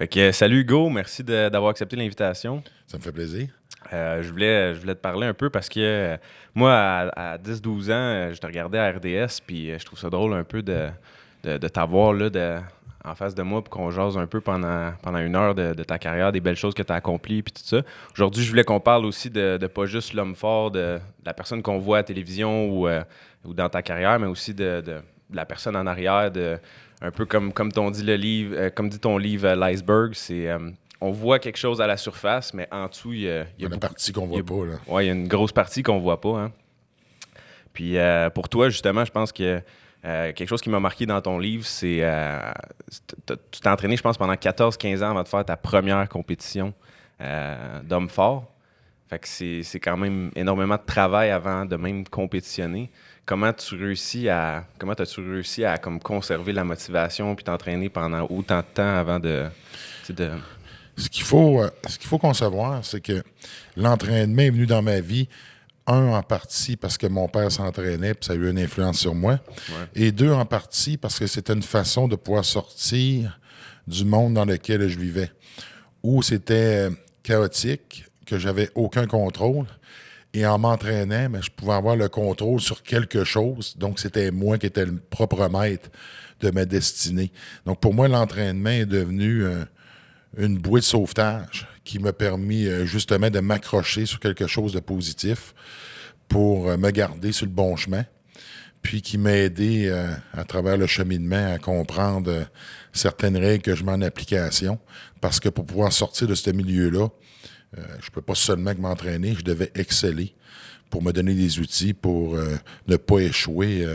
Fait que, salut Hugo, merci d'avoir accepté l'invitation. Ça me fait plaisir. Je voulais te parler un peu parce que moi, à 10-12 ans, je te regardais à RDS, puis je trouve ça drôle un peu de t'avoir là, en face de moi pour qu'on jase un peu pendant une heure de ta carrière, des belles choses que tu as accomplies, puis tout ça. Aujourd'hui, je voulais qu'on parle aussi de pas juste l'homme fort, de la personne qu'on voit à la télévision ou dans ta carrière, mais aussi de la personne en arrière, un peu comme t'on dit le livre, comme dit ton livre, L'iceberg, on voit quelque chose à la surface, mais en dessous, il y a La beaucoup. partie qu'on voit pas, là. Ouais, il y a une grosse partie qu'on voit pas, hein. Puis pour toi, justement, je pense que quelque chose qui m'a marqué dans ton livre, tu t'es entraîné, je pense, pendant 14-15 ans avant de faire ta première compétition d'homme fort. Fait que c'est quand même énormément de travail avant de même compétitionner. Comment as-tu réussi à comme conserver la motivation puis t'entraîner pendant autant de temps avant de. Ce qu'il faut concevoir, c'est que l'entraînement est venu dans ma vie, un, en partie parce que mon père s'entraînait, puis ça a eu une influence sur moi, Ouais. et deux, en partie parce que c'était une façon de pouvoir sortir du monde dans lequel je vivais, où c'était chaotique, que j'avais aucun contrôle, et en m'entraînant, ben, je pouvais avoir le contrôle sur quelque chose, donc c'était moi qui étais le propre maître de ma destinée. Donc pour moi, l'entraînement est devenu une bouée de sauvetage qui m'a permis justement de m'accrocher sur quelque chose de positif pour me garder sur le bon chemin, puis qui m'a aidé à travers le cheminement à comprendre certaines règles que je mets en application, parce que pour pouvoir sortir de ce milieu-là, je ne peux pas seulement que m'entraîner, je devais exceller pour me donner des outils pour ne pas échouer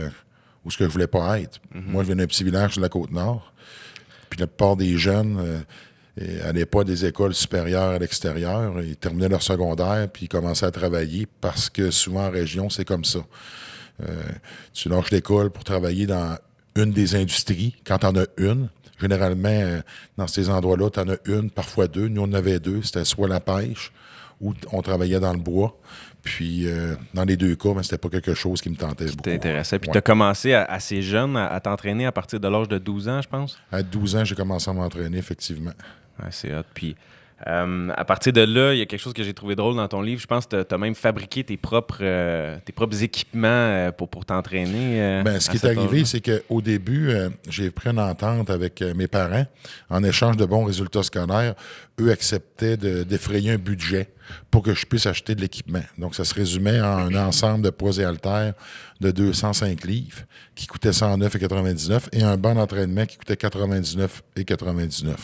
où ce que je voulais pas être. Moi, je viens d'un petit village sur la Côte-Nord, puis la plupart des jeunes n'allaient pas à des écoles supérieures à l'extérieur. Ils terminaient leur secondaire, puis ils commençaient à travailler parce que souvent en région, c'est comme ça. Tu lâches l'école pour travailler dans une des industries, quand tu en as une. Généralement, dans ces endroits-là, tu en as une, parfois deux. Nous, on en avait deux. C'était soit la pêche ou on travaillait dans le bois. Puis, dans les deux cas, ben, c'était pas quelque chose qui me tentait Qui beaucoup. t'intéressait. Puis Ouais. tu as commencé assez jeune à t'entraîner à partir de l'âge de 12 ans, je pense. À 12 ans, j'ai commencé à m'entraîner, effectivement. Ouais, c'est hot. Puis à partir de là, il y a quelque chose que j'ai trouvé drôle dans ton livre. Je pense que tu as même fabriqué tes propres équipements pour t'entraîner Ben, ce à qui est cet arrivé, âge-là. c'est qu'au début, j'ai pris une entente avec mes parents. En échange de bons résultats scolaires, eux acceptaient d'effrayer un budget pour que je puisse acheter de l'équipement. Donc, ça se résumait en un ensemble de poids et haltères de 205 livres qui coûtait 109,99 et un banc d'entraînement qui coûtait 99,99.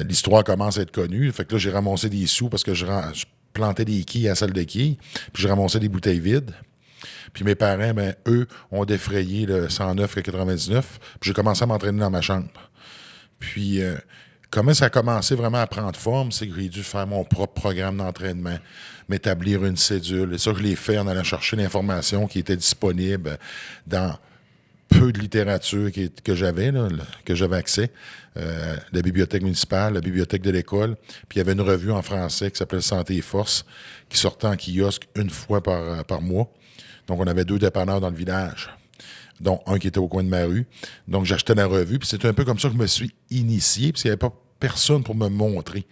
L'histoire commence à être connue. Fait que là, j'ai ramassé des sous parce que je plantais des quilles à la salle de quilles, puis je ramassais des bouteilles vides. Puis mes parents, ben, eux, ont défrayé le 109,99. Puis j'ai commencé à m'entraîner dans ma chambre. Puis, comment ça a commencé vraiment à prendre forme, c'est que j'ai dû faire mon propre programme d'entraînement, m'établir une cédule. Et ça, je l'ai fait en allant chercher l'information qui était disponible dans peu de littérature que j'avais, là, que j'avais accès. La bibliothèque municipale, la bibliothèque de l'école. Puis il y avait une revue en français qui s'appelait Santé et Force, qui sortait en kiosque une fois par mois. Donc, on avait deux dépanneurs dans le village, dont un qui était au coin de ma rue. Donc, j'achetais la revue. Puis c'est un peu comme ça que je me suis initié, parce qu'il n'y avait pas personne pour me montrer.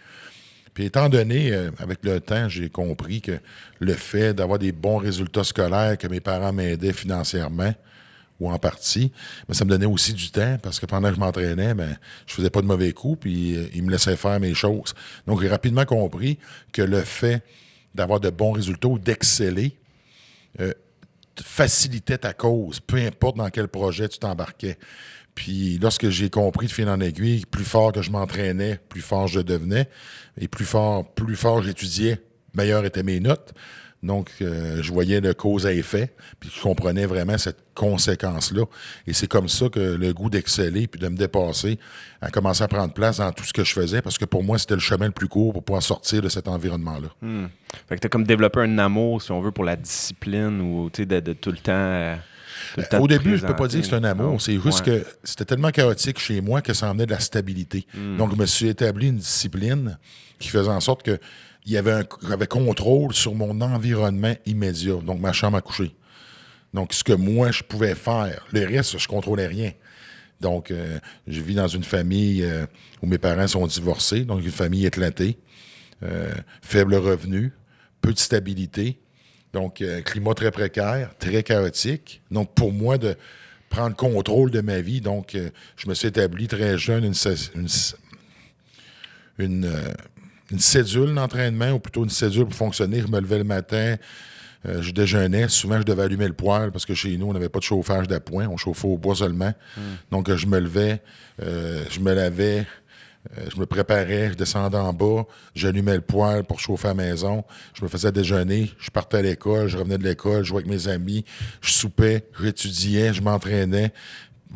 Puis étant donné, avec le temps, j'ai compris que le fait d'avoir des bons résultats scolaires, que mes parents m'aidaient financièrement, ou en partie, mais ça me donnait aussi du temps, parce que pendant que je m'entraînais, ben, je faisais pas de mauvais coups, puis ils me laissaient faire mes choses. Donc, j'ai rapidement compris que le fait d'avoir de bons résultats ou d'exceller, facilitait ta cause, peu importe dans quel projet tu t'embarquais. Puis lorsque j'ai compris de fil en aiguille, plus fort que je m'entraînais, plus fort je devenais, et plus fort j'étudiais, meilleures étaient mes notes. Donc, je voyais le cause à effet, puis je comprenais vraiment cette conséquence-là. Et c'est comme ça que le goût d'exceller puis de me dépasser a commencé à prendre place dans tout ce que je faisais, parce que pour moi, c'était le chemin le plus court pour pouvoir sortir de cet environnement-là. Fait que tu as comme développé un amour, si on veut, pour la discipline ou tu sais, de tout le temps Au te début, je peux pas dire que c'est un présenter. amour. Non. C'est juste Ouais. que c'était tellement chaotique chez moi que ça emmenait de la stabilité. Donc, je me suis établi une discipline qui faisait en sorte que j'avais contrôle sur mon environnement immédiat, donc ma chambre à coucher. Donc, ce que moi, je pouvais faire. Le reste, je contrôlais rien. Donc, je vis dans une famille où mes parents sont divorcés, donc une famille éclatée, faible revenu, peu de stabilité, donc climat très précaire, très chaotique. Donc, pour moi, de prendre contrôle de ma vie, donc je me suis établi très jeune une cédule d'entraînement, ou plutôt une cédule pour fonctionner. Je me levais le matin, je déjeunais. Souvent, je devais allumer le poêle parce que chez nous, on n'avait pas de chauffage d'appoint. On chauffait au bois seulement. Donc, je me levais, je me lavais, je me préparais, je descendais en bas, j'allumais le poêle pour chauffer à la maison. Je me faisais déjeuner, je partais à l'école, je revenais de l'école, je jouais avec mes amis, je soupais, j'étudiais, je m'entraînais,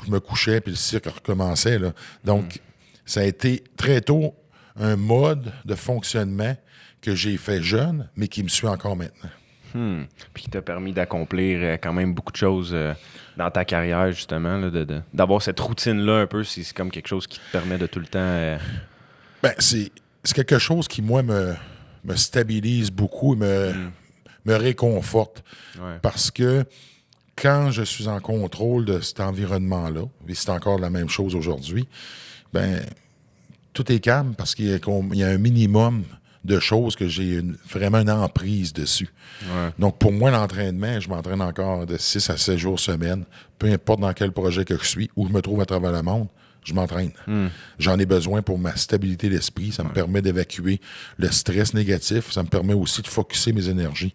je me couchais, puis le cirque recommençait, là. Donc, ça a été très tôt un mode de fonctionnement que j'ai fait jeune, mais qui me suit encore maintenant. Puis qui t'a permis d'accomplir quand même beaucoup de choses dans ta carrière, justement, là, d'avoir cette routine-là un peu, c'est comme quelque chose qui te permet de tout le temps... Ben, c'est quelque chose qui, moi, me stabilise beaucoup et me réconforte. Ouais. Parce que quand je suis en contrôle de cet environnement-là, et c'est encore la même chose aujourd'hui, ben tout est calme parce qu'il y a un minimum de choses que j'ai vraiment une emprise dessus. Ouais. Donc, pour moi, l'entraînement, je m'entraîne encore de 6 à 7 jours semaine, peu importe dans quel projet que je suis, où je me trouve à travers le monde, je m'entraîne. J'en ai besoin pour ma stabilité d'esprit. Ça me permet d'évacuer le stress négatif. Ça me permet aussi de focusser mes énergies.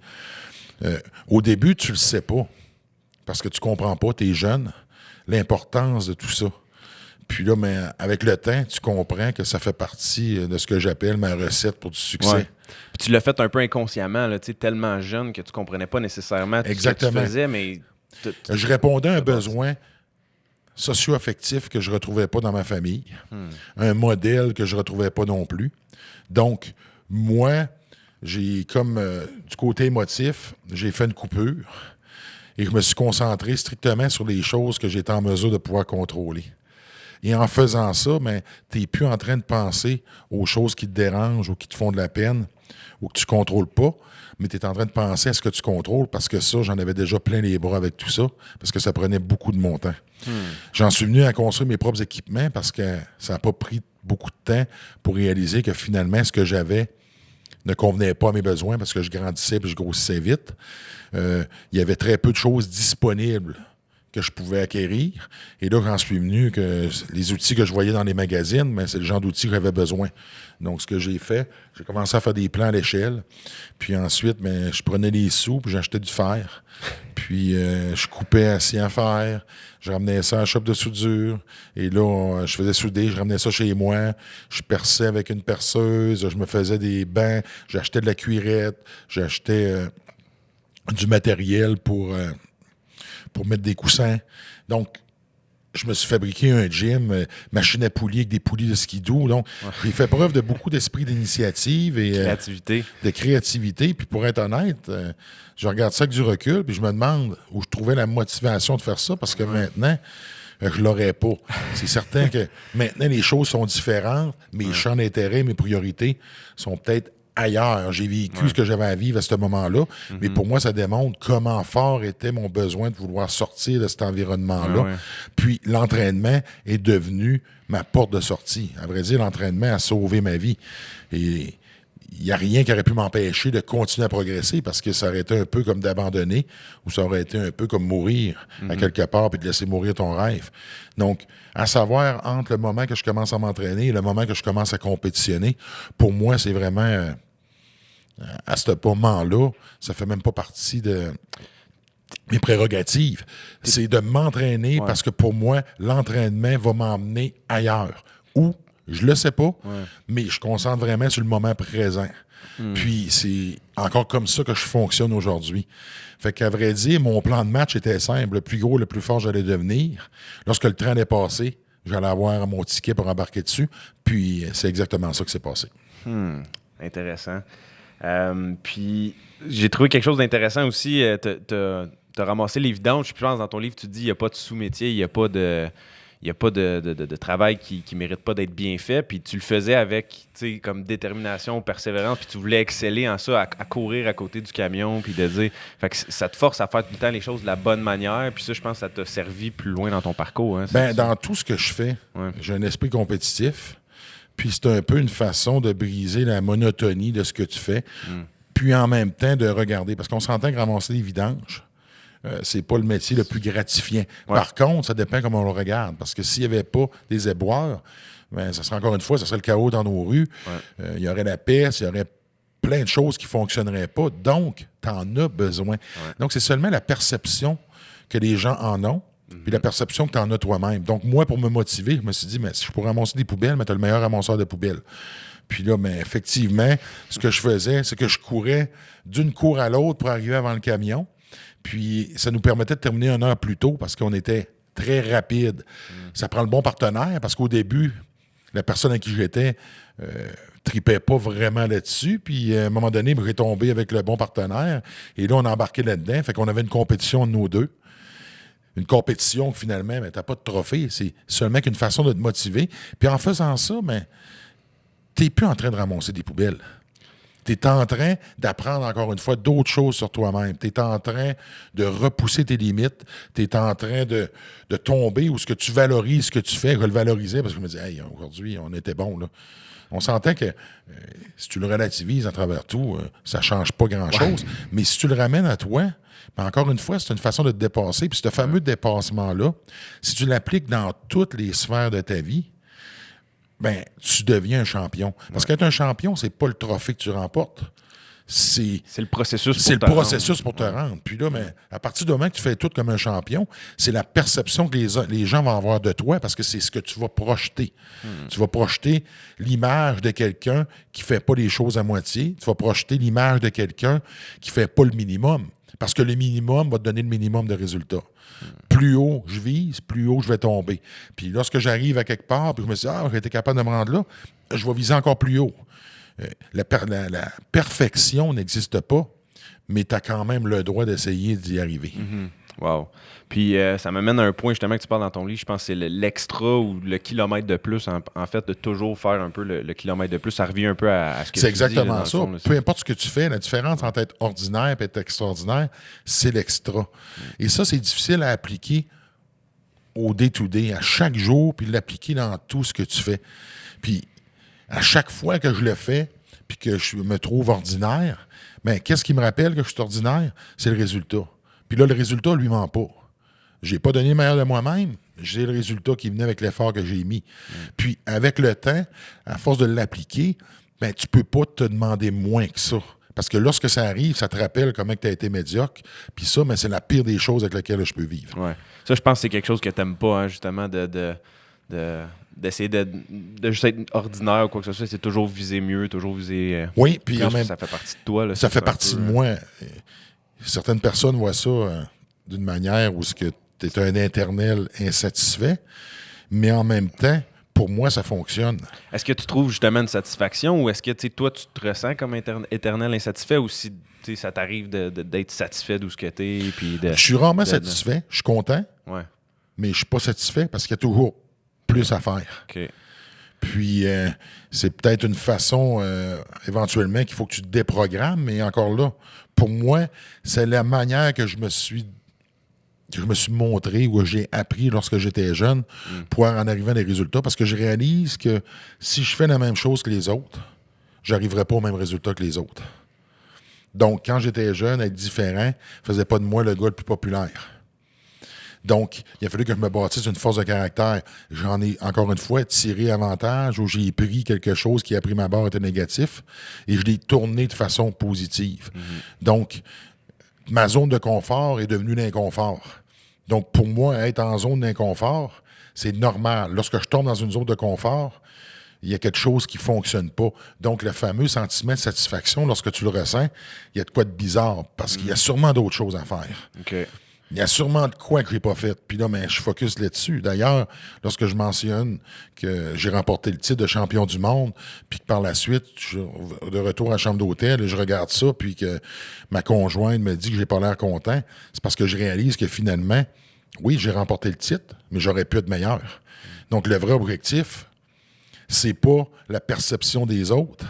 Au début, tu le sais pas parce que tu comprends pas, tu es jeune, l'importance de tout ça. Puis là, mais avec le temps, tu comprends que ça fait partie de ce que j'appelle ma recette pour du succès. Ouais. Puis tu l'as fait un peu inconsciemment, là, tellement jeune que tu comprenais pas nécessairement tout Exactement. ce que tu faisais, mais... Je répondais à un besoin socio-affectif que je retrouvais pas dans ma famille, un modèle que je retrouvais pas non plus. Donc, moi, j'ai comme du côté émotif, j'ai fait une coupure et je me suis concentré strictement sur les choses que j'étais en mesure de pouvoir contrôler. Et en faisant ça, ben, tu n'es plus en train de penser aux choses qui te dérangent ou qui te font de la peine ou que tu ne contrôles pas, mais tu es en train de penser à ce que tu contrôles parce que ça, j'en avais déjà plein les bras avec tout ça, parce que ça prenait beaucoup de mon temps. J'en suis venu à construire mes propres équipements parce que ça n'a pas pris beaucoup de temps pour réaliser que finalement, ce que j'avais ne convenait pas à mes besoins parce que je grandissais et je grossissais vite. Il y avait très peu de choses disponibles que je pouvais acquérir. Et là, j'en suis venu que les outils que je voyais dans les magazines, ben, c'est le genre d'outils que j'avais besoin. Donc, ce que j'ai fait, j'ai commencé à faire des plans à l'échelle. Puis ensuite, ben, je prenais les sous, puis j'achetais du fer. Puis je coupais assis à fer. Je ramenais ça à la shop de soudure. Et là, je faisais souder, je ramenais ça chez moi. Je perçais avec une perceuse. Je me faisais des bancs. J'achetais de la cuirette. J'achetais du matériel pour mettre des coussins. Donc, je me suis fabriqué un gym, machine à poulies avec des poulies de skidoo. Donc, j'ai fait preuve de beaucoup d'esprit d'initiative et Créativité. de créativité. Puis pour être honnête, je regarde ça avec du recul, puis je me demande où je trouvais la motivation de faire ça, parce que maintenant, je l'aurais pas. C'est certain que maintenant, les choses sont différentes. Mes champs d'intérêt, mes priorités sont peut-être ailleurs. J'ai vécu ce que j'avais à vivre à ce moment-là, mais pour moi, ça démontre comment fort était mon besoin de vouloir sortir de cet environnement-là. Puis l'entraînement est devenu ma porte de sortie. À vrai dire, l'entraînement a sauvé ma vie. Et il n'y a rien qui aurait pu m'empêcher de continuer à progresser parce que ça aurait été un peu comme d'abandonner ou ça aurait été un peu comme mourir à quelque part puis de laisser mourir ton rêve. Donc, à savoir, entre le moment que je commence à m'entraîner et le moment que je commence à compétitionner, pour moi, c'est vraiment... à ce moment-là, ça fait même pas partie de mes prérogatives. C'est de m'entraîner parce que pour moi, l'entraînement va m'emmener ailleurs. Où? Je le sais pas, mais je concentre vraiment sur le moment présent. Puis c'est encore comme ça que je fonctionne aujourd'hui. Fait qu'à vrai dire, mon plan de match était simple. Le plus gros, le plus fort j'allais devenir. Lorsque le train est passé, j'allais avoir mon ticket pour embarquer dessus. Puis c'est exactement ça qui s'est passé. Intéressant. Puis j'ai trouvé quelque chose d'intéressant aussi. T'as ramassé les vidanges. Je pense dans ton livre, tu dis il n'y a pas de sous-métier, il n'y a pas n'y a pas de travail qui mérite pas d'être bien fait. Puis tu le faisais avec, comme détermination, persévérance, puis tu voulais exceller en ça, à courir à côté du camion, puis de dire... Fait que ça te force à faire tout le temps les choses de la bonne manière, puis ça, je pense que ça t'a servi plus loin dans ton parcours. Hein, dans tout ce que je fais, j'ai un esprit compétitif, puis c'est un peu une façon de briser la monotonie de ce que tu fais, puis en même temps de regarder, parce qu'on s'entend que ramasser des vidanges, c'est pas le métier le plus gratifiant. Ouais. Par contre, ça dépend comment on le regarde. Parce que s'il n'y avait pas des éboueurs, ça serait encore une fois, ça serait le chaos dans nos rues. Il y aurait la peste, il y aurait plein de choses qui ne fonctionneraient pas. Donc, tu en as besoin. Ouais. Donc, c'est seulement la perception que les gens en ont, puis la perception que tu en as toi-même. Donc, moi, pour me motiver, je me suis dit, mais si je pourrais ramasser des poubelles, mais tu as le meilleur ramasseur de poubelles. Puis là, effectivement, ce que je faisais, c'est que je courais d'une cour à l'autre pour arriver avant le camion. Puis, ça nous permettait de terminer 1 heure plus tôt parce qu'on était très rapide. Ça prend le bon partenaire parce qu'au début, la personne à qui j'étais tripait pas vraiment là-dessus. Puis, à un moment donné, j'ai tombé avec le bon partenaire. Et là, on a embarqué là-dedans. Fait qu'on avait une compétition de nous deux. Une compétition, finalement, mais t'as pas de trophée. C'est seulement qu'une façon de te motiver. Puis, en faisant ça, t'es plus en train de ramasser des poubelles. Tu es en train d'apprendre, encore une fois, d'autres choses sur toi-même. Tu es en train de repousser tes limites. Tu es en train de tomber où ce que tu valorises ce que tu fais. Je le valorisais parce que je me disais, hey, aujourd'hui, on était bon, là. On s'entend que si tu le relativises à travers tout, ça ne change pas grand-chose. Ouais. Mais si tu le ramènes à toi, encore une fois, c'est une façon de te dépasser. Puis ce fameux dépassement-là, si tu l'appliques dans toutes les sphères de ta vie, tu deviens un champion. Parce qu'être un champion, c'est pas le trophée que tu remportes. C'est le processus pour te rendre. Puis là, à partir du moment que tu fais tout comme un champion, c'est la perception que les gens vont avoir de toi parce que c'est ce que tu vas projeter. Tu vas projeter l'image de quelqu'un qui fait pas les choses à moitié. Tu vas projeter l'image de quelqu'un qui fait pas le minimum. Parce que le minimum va te donner le minimum de résultats. Plus haut je vise, plus haut je vais tomber. Puis lorsque j'arrive à quelque part, puis je me dis, j'ai été capable de me rendre là, je vais viser encore plus haut. La perfection n'existe pas, mais tu as quand même le droit d'essayer d'y arriver. Wow. Puis ça m'amène à un point justement que tu parles dans ton livre, je pense que c'est l'extra ou le kilomètre de plus, en fait, de toujours faire un peu le kilomètre de plus. Ça revient un peu à ce que tu dis. C'est exactement ça. Peu importe ce que tu fais, la différence entre être ordinaire et être extraordinaire, c'est l'extra. Et ça, c'est difficile à appliquer au day-to-day, à chaque jour, puis l'appliquer dans tout ce que tu fais. Puis à chaque fois que je le fais, puis que je me trouve ordinaire, qu'est-ce qui me rappelle que je suis ordinaire? C'est le résultat. Puis là, le résultat, lui, ment pas. J'ai pas donné le meilleur de moi-même. J'ai le résultat qui venait avec l'effort que j'ai mis. Puis, avec le temps, à force de l'appliquer, tu peux pas te demander moins que ça. Parce que lorsque ça arrive, ça te rappelle comment tu as été médiocre. Puis ça, c'est la pire des choses avec laquelle je peux vivre. Ouais. Ça, je pense que c'est quelque chose que tu n'aimes pas, hein, justement, d'essayer de juste être ordinaire ou quoi que ce soit. C'est toujours viser mieux, toujours viser oui, puis en même ça fait partie de toi. Là, ça fait partie de moi. Certaines personnes voient ça d'une manière où tu es un éternel insatisfait, mais en même temps, pour moi, ça fonctionne. Est-ce que tu trouves justement une satisfaction ou est-ce que toi, tu te ressens comme éternel insatisfait ou si ça t'arrive d'être satisfait d'où ce que tu es? Je suis rarement satisfait, je suis content, mais je suis pas satisfait parce qu'il y a toujours plus à faire. Okay. Puis, c'est peut-être une façon, éventuellement, qu'il faut que tu te déprogrammes, mais encore là, pour moi, c'est la manière que je me suis montré ou que j'ai appris lorsque j'étais jeune pour en arriver à des résultats, parce que je réalise que si je fais la même chose que les autres, j'arriverai pas au même résultat que les autres. Donc, quand j'étais jeune, être différent faisait pas de moi le gars le plus populaire. Donc, il a fallu que je me bâtisse une force de caractère. J'en ai, encore une fois, tiré avantage où j'ai pris quelque chose qui, à prime abord, était négatif et je l'ai tourné de façon positive. Donc, ma zone de confort est devenue l'inconfort. Donc, pour moi, être en zone d'inconfort, c'est normal. Lorsque je tombe dans une zone de confort, il y a quelque chose qui ne fonctionne pas. Donc, le fameux sentiment de satisfaction, lorsque tu le ressens, il y a de quoi de bizarre parce qu'il y a sûrement d'autres choses à faire. Okay. Il y a sûrement de quoi que j'ai pas fait. Puis là, je focus là-dessus. D'ailleurs, lorsque je mentionne que j'ai remporté le titre de champion du monde, puis que par la suite, je suis de retour à la chambre d'hôtel et je regarde ça, puis que ma conjointe me dit que j'ai pas l'air content, c'est parce que je réalise que finalement, oui, j'ai remporté le titre, mais j'aurais pu être meilleur. Donc, le vrai objectif, c'est pas la perception des autres,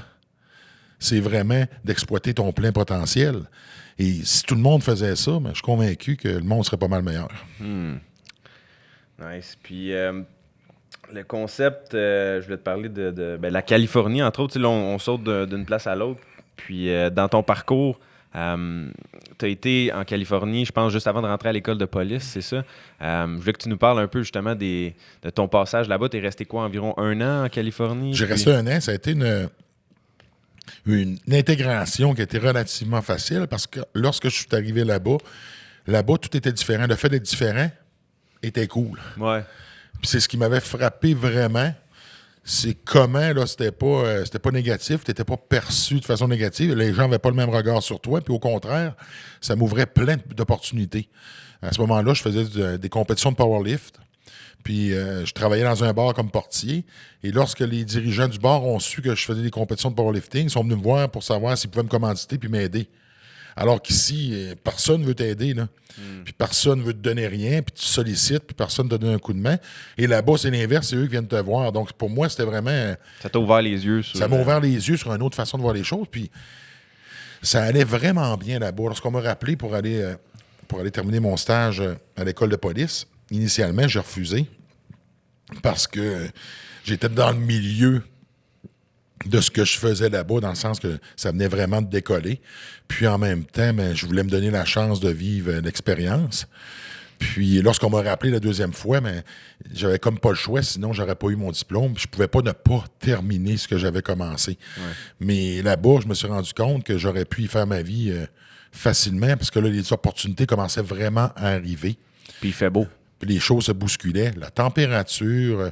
c'est vraiment d'exploiter ton plein potentiel. Et si tout le monde faisait ça, ben, je suis convaincu que le monde serait pas mal meilleur. Nice. Puis le concept, je voulais te parler de la Californie, entre autres. Là, on saute d'une place à l'autre. Puis dans ton parcours, tu as été en Californie, je pense, juste avant de rentrer à l'école de police, c'est ça? Je voulais que tu nous parles un peu justement de ton passage là-bas. Tu es resté quoi, environ 1 an en Californie? J'ai resté 1 an. Ça a été une intégration qui a été relativement facile parce que lorsque je suis arrivé là-bas, tout était différent. Le fait d'être différent était cool. Ouais. Puis c'est ce qui m'avait frappé vraiment, c'est comment là, c'était pas négatif, tu n'étais pas perçu de façon négative, les gens n'avaient pas le même regard sur toi, puis au contraire, ça m'ouvrait plein d'opportunités. À ce moment-là, je faisais des compétitions de powerlift, puis je travaillais dans un bar comme portier, et lorsque les dirigeants du bar ont su que je faisais des compétitions de powerlifting, ils sont venus me voir pour savoir s'ils pouvaient me commanditer puis m'aider. Alors qu'ici, personne ne veut t'aider, là. Puis personne ne veut te donner rien, puis tu sollicites, puis personne ne te donne un coup de main. Et là-bas, c'est l'inverse, c'est eux qui viennent te voir. Donc, pour moi, c'était vraiment... Ça t'a ouvert les yeux sur... Ça m'a ouvert les yeux sur une autre façon de voir les choses, puis ça allait vraiment bien là-bas. Lorsqu'on m'a rappelé pour aller terminer mon stage à l'école de police, initialement, j'ai refusé parce que j'étais dans le milieu de ce que je faisais là-bas, dans le sens que ça venait vraiment de décoller. Puis en même temps, je voulais me donner la chance de vivre l'expérience. Puis lorsqu'on m'a rappelé la deuxième fois, j'avais comme pas le choix, sinon j'aurais pas eu mon diplôme. Puis je pouvais pas ne pas terminer ce que j'avais commencé. Ouais. Mais là-bas, je me suis rendu compte que j'aurais pu y faire ma vie facilement, parce que là, les opportunités commençaient vraiment à arriver. Puis il fait beau. Puis les choses se bousculaient. La température...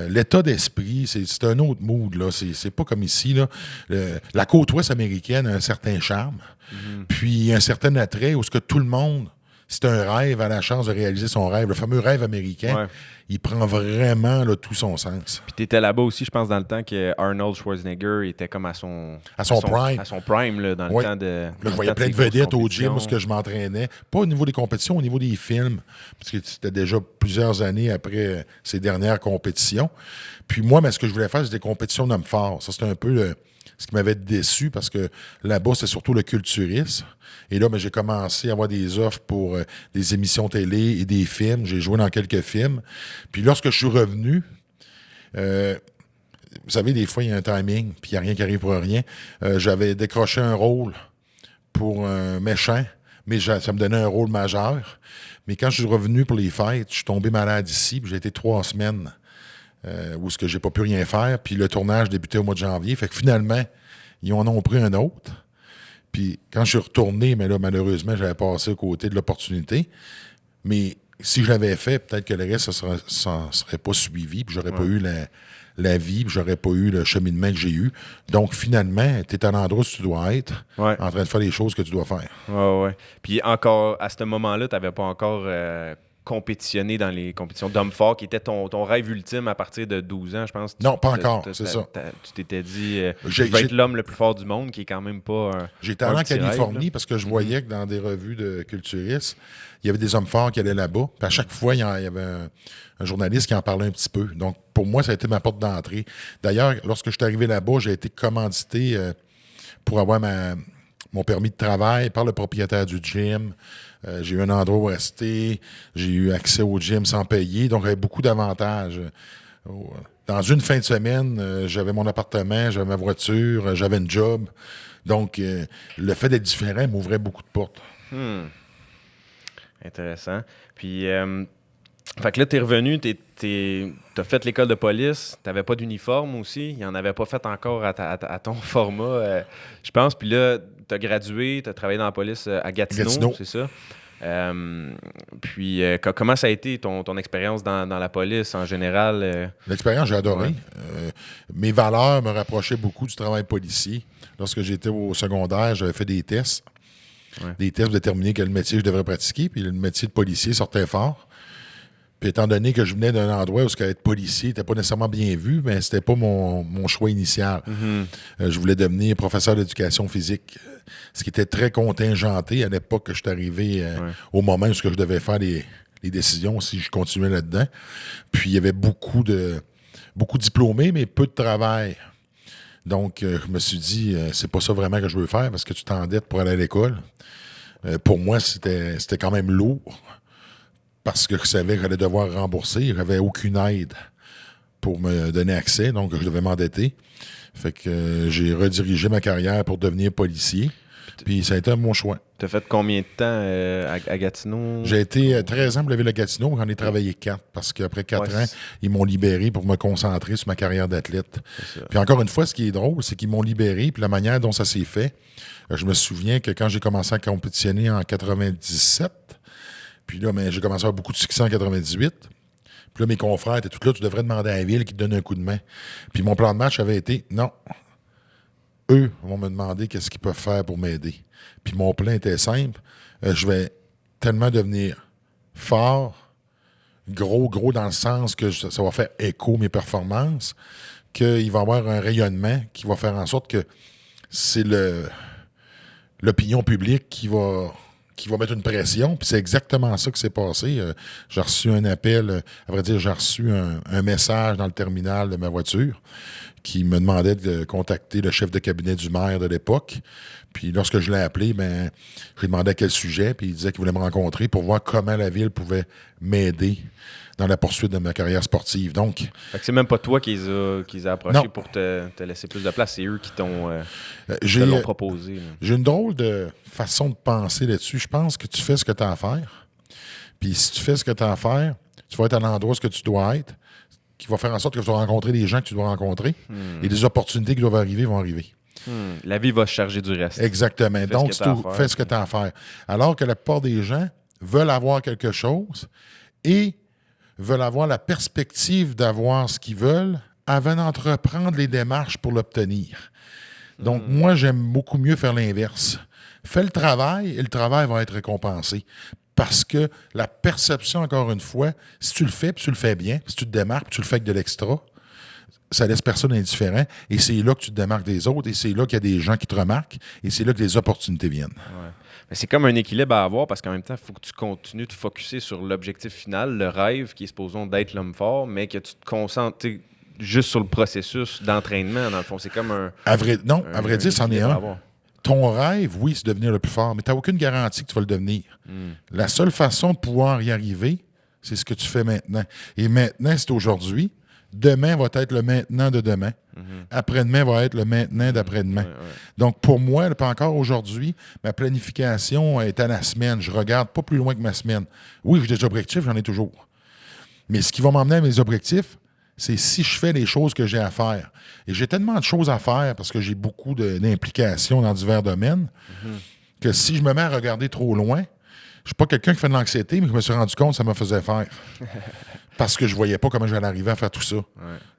l'état d'esprit, c'est un autre mood, là. C'est pas comme ici, là. La côte ouest américaine a un certain charme, puis un certain attrait où ce que tout le monde, c'est un rêve, a la chance de réaliser son rêve. Le fameux rêve américain, il prend vraiment là, tout son sens. Puis tu étais là-bas aussi, je pense, dans le temps que Arnold Schwarzenegger était comme à son prime. À son prime, là, dans le temps de... Là, je voyais plein de vedettes au gym où je m'entraînais. Pas au niveau des compétitions, au niveau des films, parce que c'était déjà plusieurs années après ces dernières compétitions. Puis moi, ce que je voulais faire, c'était des compétitions d'hommes forts. Ça, c'était un peu ce qui m'avait déçu, parce que là-bas, c'est surtout le culturisme. Et là, j'ai commencé à avoir des offres pour des émissions télé et des films. J'ai joué dans quelques films. Puis lorsque je suis revenu, vous savez, des fois, il y a un timing, puis il n'y a rien qui arrive pour rien. J'avais décroché un rôle pour un méchant, mais ça me donnait un rôle majeur. Mais quand je suis revenu pour les fêtes, je suis tombé malade ici, puis j'ai été 3 semaines où ce que j'ai pas pu rien faire. Puis le tournage débutait au mois de janvier. Fait que finalement, ils en ont pris un autre. Puis quand je suis retourné, mais là, malheureusement, j'avais passé à côté de l'opportunité. Mais si je l'avais fait, peut-être que le reste, ça ne serait pas suivi, puis j'aurais pas eu la vie, puis j'aurais pas eu le cheminement que j'ai eu. Donc, finalement, tu es à l'endroit où tu dois être, en train de faire les choses que tu dois faire. Ouais. Puis encore, à ce moment-là, tu n'avais pas encore compétitionné dans les compétitions d'hommes forts, qui était ton rêve ultime à partir de 12 ans, je pense. Non, pas encore, c'est ça. Tu t'étais dit, je vais être l'homme le plus fort du monde, qui est quand même pas J'étais allé en Californie parce que je voyais que dans des revues de culturistes, il y avait des hommes forts qui allaient là-bas. Puis à chaque fois, il y avait un journaliste qui en parlait un petit peu. Donc, pour moi, ça a été ma porte d'entrée. D'ailleurs, lorsque je suis arrivé là-bas, j'ai été commandité pour avoir mon permis de travail par le propriétaire du gym. J'ai eu un endroit où rester. J'ai eu accès au gym sans payer. Donc, j'avais beaucoup d'avantages. Dans une fin de semaine, j'avais mon appartement, j'avais ma voiture, j'avais un job. Donc, le fait d'être différent m'ouvrait beaucoup de portes. Intéressant. Puis, fait que là, t'es revenu, t'as fait l'école de police, t'avais pas d'uniforme aussi, il n'y en avait pas fait encore à ton format, je pense. Puis là, t'as gradué, t'as travaillé dans la police à Gatineau. C'est ça? Puis, comment ça a été ton expérience dans la police en général? L'expérience, j'ai adoré. Mes valeurs me rapprochaient beaucoup du travail policier. Lorsque j'étais au secondaire, j'avais fait des tests. Des tests pour déterminer quel métier je devrais pratiquer. Puis le métier de policier sortait fort. Puis étant donné que je venais d'un endroit où être policier n'était pas nécessairement bien vu, mais c'était pas mon choix initial. Je voulais devenir professeur d'éducation physique, ce qui était très contingenté à l'époque que je suis arrivé au moment où je devais faire les décisions si je continuais là-dedans. Puis il y avait beaucoup de diplômés, mais peu de travail. Donc, je me suis dit, c'est pas ça vraiment que je veux faire parce que tu t'endettes pour aller à l'école. Pour moi, c'était quand même lourd parce que je savais que j'allais devoir rembourser. Je n'avais aucune aide pour me donner accès, donc je devais m'endetter. Fait que j'ai redirigé ma carrière pour devenir policier. Puis ça a été mon choix. Tu as fait combien de temps à Gatineau? J'ai été 13 ans pour la ville de Gatineau, j'en ai travaillé 4, parce qu'après 4 ans, ils m'ont libéré pour me concentrer sur ma carrière d'athlète. Puis encore une fois, ce qui est drôle, c'est qu'ils m'ont libéré, puis la manière dont ça s'est fait, je me souviens que quand j'ai commencé à compétitionner en 97, puis là, j'ai commencé à avoir beaucoup de succès en 98, puis là, mes confrères étaient tous là, tu devrais demander à la ville qui te donne un coup de main. Puis mon plan de match avait été, non, eux vont me demander qu'est-ce qu'ils peuvent faire pour m'aider. Puis mon plan était simple. Je vais tellement devenir fort, gros dans le sens que ça va faire écho mes performances, qu'il va y avoir un rayonnement qui va faire en sorte que c'est l'opinion publique qui va mettre une pression. Puis c'est exactement ça qui s'est passé. J'ai reçu un appel, à vrai dire, j'ai reçu un message dans le terminal de ma voiture qui me demandait de contacter le chef de cabinet du maire de l'époque. Puis lorsque je l'ai appelé, j'ai demandé à quel sujet, puis il disait qu'il voulait me rencontrer pour voir comment la ville pouvait m'aider dans la poursuite de ma carrière sportive. Donc, fait que c'est même pas toi qui les a approchés pour te laisser plus de place, c'est eux qui te l'ont proposé. Là. J'ai une drôle de façon de penser là-dessus. Je pense que tu fais ce que tu as à faire. Puis si tu fais ce que tu as à faire, tu vas être à l'endroit où tu dois être, qui va faire en sorte que tu vas rencontrer les gens que tu dois rencontrer et les opportunités qui doivent arriver vont arriver. La vie va se charger du reste. Exactement. Donc, fais ce que tu as à faire. Alors que la plupart des gens veulent avoir quelque chose et veulent avoir la perspective d'avoir ce qu'ils veulent avant d'entreprendre les démarches pour l'obtenir. Donc, moi, j'aime beaucoup mieux faire l'inverse. Fais le travail et le travail va être récompensé. Parce que la perception, encore une fois, si tu le fais, puis tu le fais bien, si tu te démarques, puis tu le fais avec de l'extra, ça laisse personne indifférent. Et c'est là que tu te démarques des autres, et c'est là qu'il y a des gens qui te remarquent, et c'est là que les opportunités viennent. Ouais. Mais c'est comme un équilibre à avoir, parce qu'en même temps, il faut que tu continues de te focusser sur l'objectif final, le rêve, qui est supposé d'être l'homme fort, mais que tu te concentres juste sur le processus d'entraînement, dans le fond. C'est comme un... À vrai dire, c'en est un. Ton rêve, oui, c'est de devenir le plus fort, mais tu n'as aucune garantie que tu vas le devenir. La seule façon de pouvoir y arriver, c'est ce que tu fais maintenant. Et maintenant, c'est aujourd'hui. Demain va être le maintenant de demain. Après-demain va être le maintenant d'après-demain. Donc, pour moi, pas encore aujourd'hui, ma planification est à la semaine. Je regarde pas plus loin que ma semaine. Oui, j'ai des objectifs, j'en ai toujours. Mais ce qui va m'emmener à mes objectifs, c'est si je fais les choses que j'ai à faire. Et j'ai tellement de choses à faire parce que j'ai beaucoup d'implications dans divers domaines que si je me mets à regarder trop loin, je ne suis pas quelqu'un qui fait de l'anxiété, mais je me suis rendu compte que ça me faisait faire. Parce que je ne voyais pas comment j'allais arriver à faire tout ça. Ouais.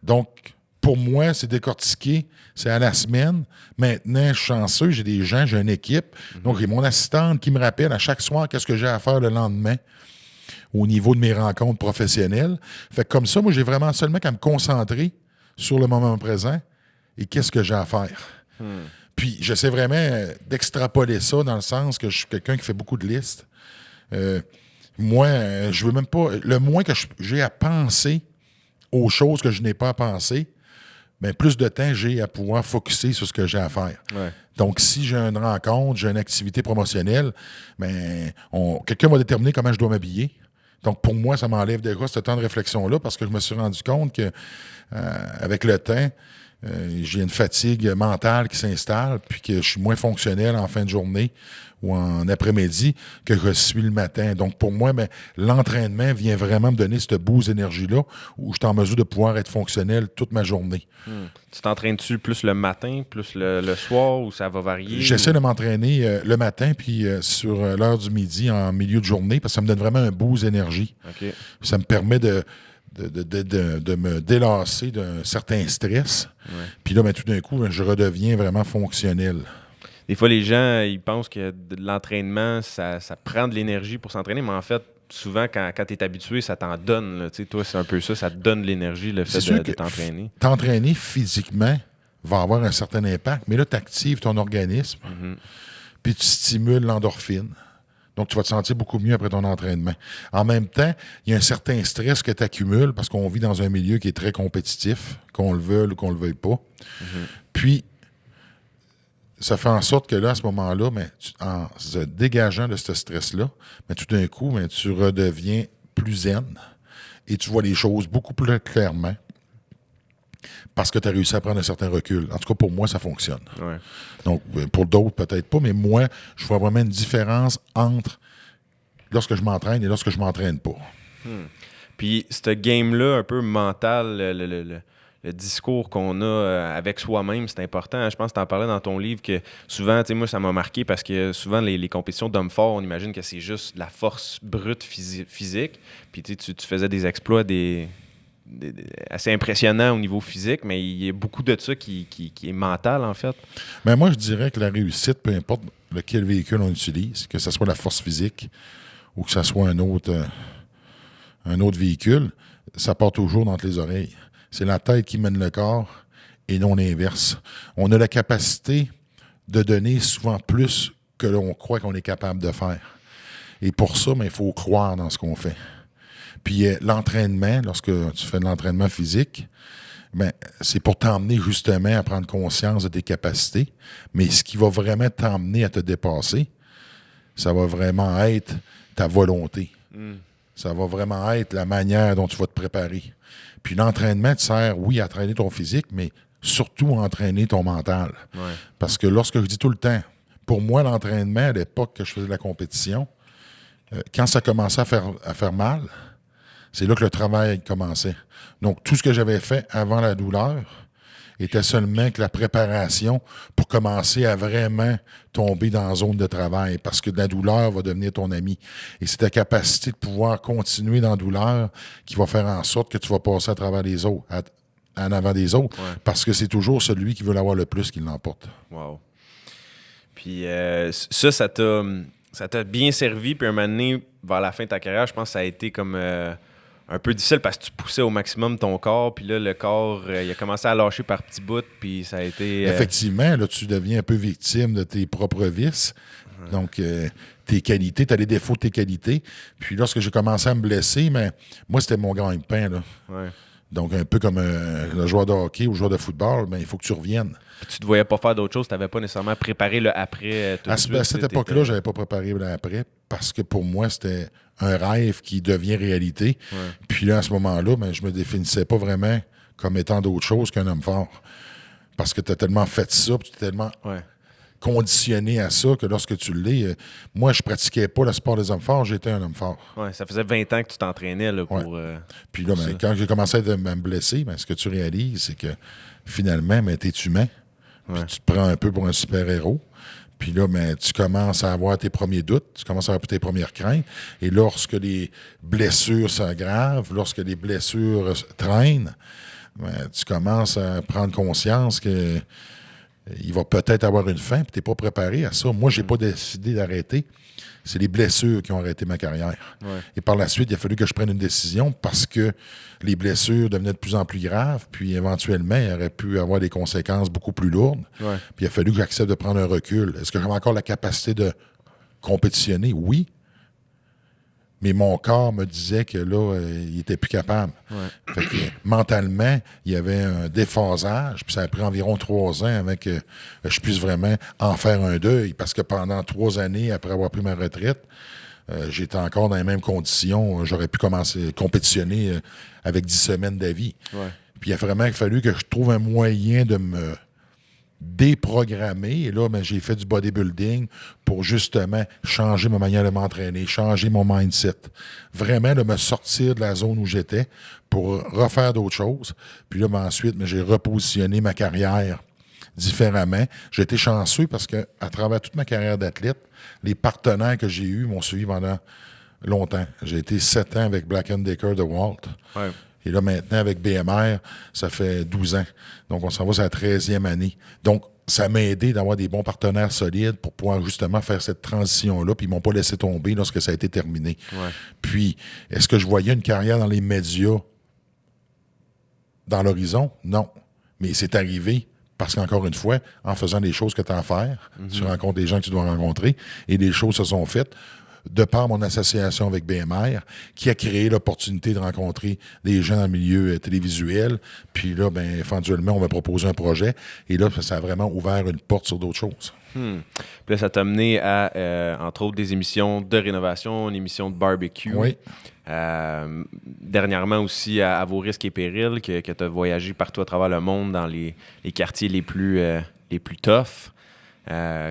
Donc, pour moi, c'est décortiqué, c'est à la semaine. Maintenant, je suis chanceux, j'ai des gens, j'ai une équipe. Donc, j'ai mon assistante qui me rappelle à chaque soir qu'est-ce que j'ai à faire le lendemain au niveau de mes rencontres professionnelles. Fait que comme ça, moi, j'ai vraiment seulement qu'à me concentrer sur le moment présent et qu'est-ce que j'ai à faire. Puis, j'essaie vraiment d'extrapoler ça dans le sens que je suis quelqu'un qui fait beaucoup de listes. Moi, je veux même pas... Le moins que j'ai à penser aux choses que je n'ai pas à penser, bien, plus de temps j'ai à pouvoir focusser sur ce que j'ai à faire. Ouais. Donc, si j'ai une rencontre, j'ai une activité promotionnelle, bien, quelqu'un va déterminer comment je dois m'habiller. Donc, pour moi, ça m'enlève déjà ce temps de réflexion-là parce que je me suis rendu compte que avec le temps, j'ai une fatigue mentale qui s'installe puis que je suis moins fonctionnel en fin de journée ou en après-midi que je suis le matin. Donc, pour moi, l'entraînement vient vraiment me donner cette boost d'énergie-là où je suis en mesure de pouvoir être fonctionnel toute ma journée. Tu t'entraînes-tu plus le matin, plus le soir ou ça va varier? J'essaie de m'entraîner le matin puis sur l'heure du midi en milieu de journée parce que ça me donne vraiment un boost d'énergie. Okay. Ça me permet de me délasser d'un certain stress. Ouais. Puis là, tout d'un coup, je redeviens vraiment fonctionnel. Des fois, les gens, ils pensent que de l'entraînement, ça prend de l'énergie pour s'entraîner, mais en fait, souvent, quand tu es habitué, ça t'en donne. Là. Toi, c'est un peu ça, ça te donne l'énergie, le fait de t'entraîner. T'entraîner physiquement va avoir un certain impact, mais là, tu actives ton organisme, puis tu stimules l'endorphine. Donc, tu vas te sentir beaucoup mieux après ton entraînement. En même temps, il y a un certain stress que tu accumules parce qu'on vit dans un milieu qui est très compétitif, qu'on le veuille ou qu'on le veuille pas. Puis, ça fait en sorte que là, à ce moment-là, en se dégageant de ce stress-là, tout d'un coup, tu redeviens plus zen et tu vois les choses beaucoup plus clairement parce que tu as réussi à prendre un certain recul. En tout cas, pour moi, ça fonctionne. Ouais. Donc, pour d'autres, peut-être pas, mais moi, je vois vraiment une différence entre lorsque je m'entraîne et lorsque je m'entraîne pas. Puis, ce game-là, un peu mental, le discours qu'on a avec soi-même, c'est important. Je pense que tu en parlais dans ton livre que souvent, tu sais, moi, ça m'a marqué parce que souvent, les compétitions d'hommes forts, on imagine que c'est juste la force brute physique. Puis, tu faisais des exploits assez impressionnants au niveau physique, mais il y a beaucoup de ça qui est mental, en fait. Mais moi, je dirais que la réussite, peu importe lequel véhicule on utilise, que ce soit la force physique ou que ce soit un autre véhicule, ça part toujours dans les oreilles. C'est la tête qui mène le corps et non l'inverse. On a la capacité de donner souvent plus que l'on croit qu'on est capable de faire. Et pour ça, il faut croire dans ce qu'on fait. Puis l'entraînement, lorsque tu fais de l'entraînement physique, c'est pour t'emmener justement à prendre conscience de tes capacités. Mais ce qui va vraiment t'emmener à te dépasser, ça va vraiment être ta volonté. Ça va vraiment être la manière dont tu vas te préparer. Puis l'entraînement te sert, oui, à entraîner ton physique, mais surtout à entraîner ton mental. Ouais. Parce que lorsque je dis tout le temps, pour moi, l'entraînement, à l'époque que je faisais de la compétition, quand ça commençait à faire mal, c'est là que le travail commençait. Donc, tout ce que j'avais fait avant la douleur était seulement que la préparation pour commencer à vraiment tomber dans la zone de travail parce que la douleur va devenir ton ami. Et c'est ta capacité de pouvoir continuer dans la douleur qui va faire en sorte que tu vas passer à travers les autres, en avant des autres, parce que c'est toujours celui qui veut l'avoir le plus qui l'emporte. Wow. Puis ça t'a bien servi, puis un moment donné, vers la fin de ta carrière, je pense que ça a été comme un peu difficile parce que tu poussais au maximum ton corps, puis là, le corps, il a commencé à lâcher par petits bouts, puis ça a été... Effectivement, là, tu deviens un peu victime de tes propres vices. Donc, tes qualités, tu as les défauts de tes qualités. Puis lorsque j'ai commencé à me blesser, moi, c'était mon gagne-pain, là. Ouais. Donc, un peu comme le joueur de hockey ou le joueur de football, il faut que tu reviennes. Puis tu ne te voyais pas faire d'autres choses, tu n'avais pas nécessairement préparé le après. À cette époque-là, je n'avais pas préparé le après parce que pour moi, c'était un rêve qui devient réalité. Ouais. Puis là, à ce moment-là, je me définissais pas vraiment comme étant d'autre chose qu'un homme fort. Parce que tu as tellement fait ça, puis tu es tellement conditionné à ça que lorsque tu l'es, moi, je pratiquais pas le sport des hommes forts, j'étais un homme fort. Ouais, ça faisait 20 ans que tu t'entraînais là, pour... Puis là, quand j'ai commencé à me blesser, ce que tu réalises, c'est que finalement, tu es humain. Puis tu te prends un peu pour un super-héros. Puis là, tu commences à avoir tes premiers doutes, tu commences à avoir tes premières craintes. Et lorsque les blessures s'aggravent, lorsque les blessures traînent, tu commences à prendre conscience que il va peut-être avoir une fin, puis tu n'es pas préparé à ça. Moi, je n'ai pas décidé d'arrêter. C'est les blessures qui ont arrêté ma carrière. Ouais. Et par la suite, il a fallu que je prenne une décision parce que les blessures devenaient de plus en plus graves, puis éventuellement, il aurait pu avoir des conséquences beaucoup plus lourdes. Ouais. Puis il a fallu que j'accepte de prendre un recul. Est-ce que j'avais encore la capacité de compétitionner? Oui. Mais mon corps me disait que là, il était plus capable. Ouais. Fait que, mentalement, il y avait un déphasage, puis ça a pris environ 3 ans avant que je puisse vraiment en faire un deuil, parce que pendant 3 années, après avoir pris ma retraite, j'étais encore dans les mêmes conditions. J'aurais pu commencer à compétitionner avec 10 semaines d'avis. Ouais. Puis il a vraiment fallu que je trouve un moyen de me déprogrammé. Et là, j'ai fait du bodybuilding pour justement changer ma manière de m'entraîner, changer mon mindset. Vraiment, de me sortir de la zone où j'étais pour refaire d'autres choses. Puis là, ensuite, j'ai repositionné ma carrière différemment. J'ai été chanceux parce que à travers toute ma carrière d'athlète, les partenaires que j'ai eus m'ont suivi pendant longtemps. J'ai été 7 ans avec Black & Decker de Walt. Ouais. Et là, maintenant, avec BMR, ça fait 12 ans. Donc, on s'en va sur la 13e année. Donc, ça m'a aidé d'avoir des bons partenaires solides pour pouvoir justement faire cette transition-là. Puis, ils ne m'ont pas laissé tomber lorsque ça a été terminé. Ouais. Puis, est-ce que je voyais une carrière dans les médias dans l'horizon? Non. Mais c'est arrivé parce qu'encore une fois, en faisant des choses que tu as à faire, tu rencontres des gens que tu dois rencontrer et des choses se sont faites. de par mon association avec BMR, qui a créé l'opportunité de rencontrer des gens dans le milieu télévisuel. Puis là, ben, éventuellement, on m'a proposé un projet. Et là, ça a vraiment ouvert une porte sur d'autres choses. Puis là, ça t'a mené à, entre autres, des émissions de rénovation, une émission de barbecue. Oui. Dernièrement aussi, à Vos risques et périls, que tu as voyagé partout à travers le monde dans les quartiers les plus toughs.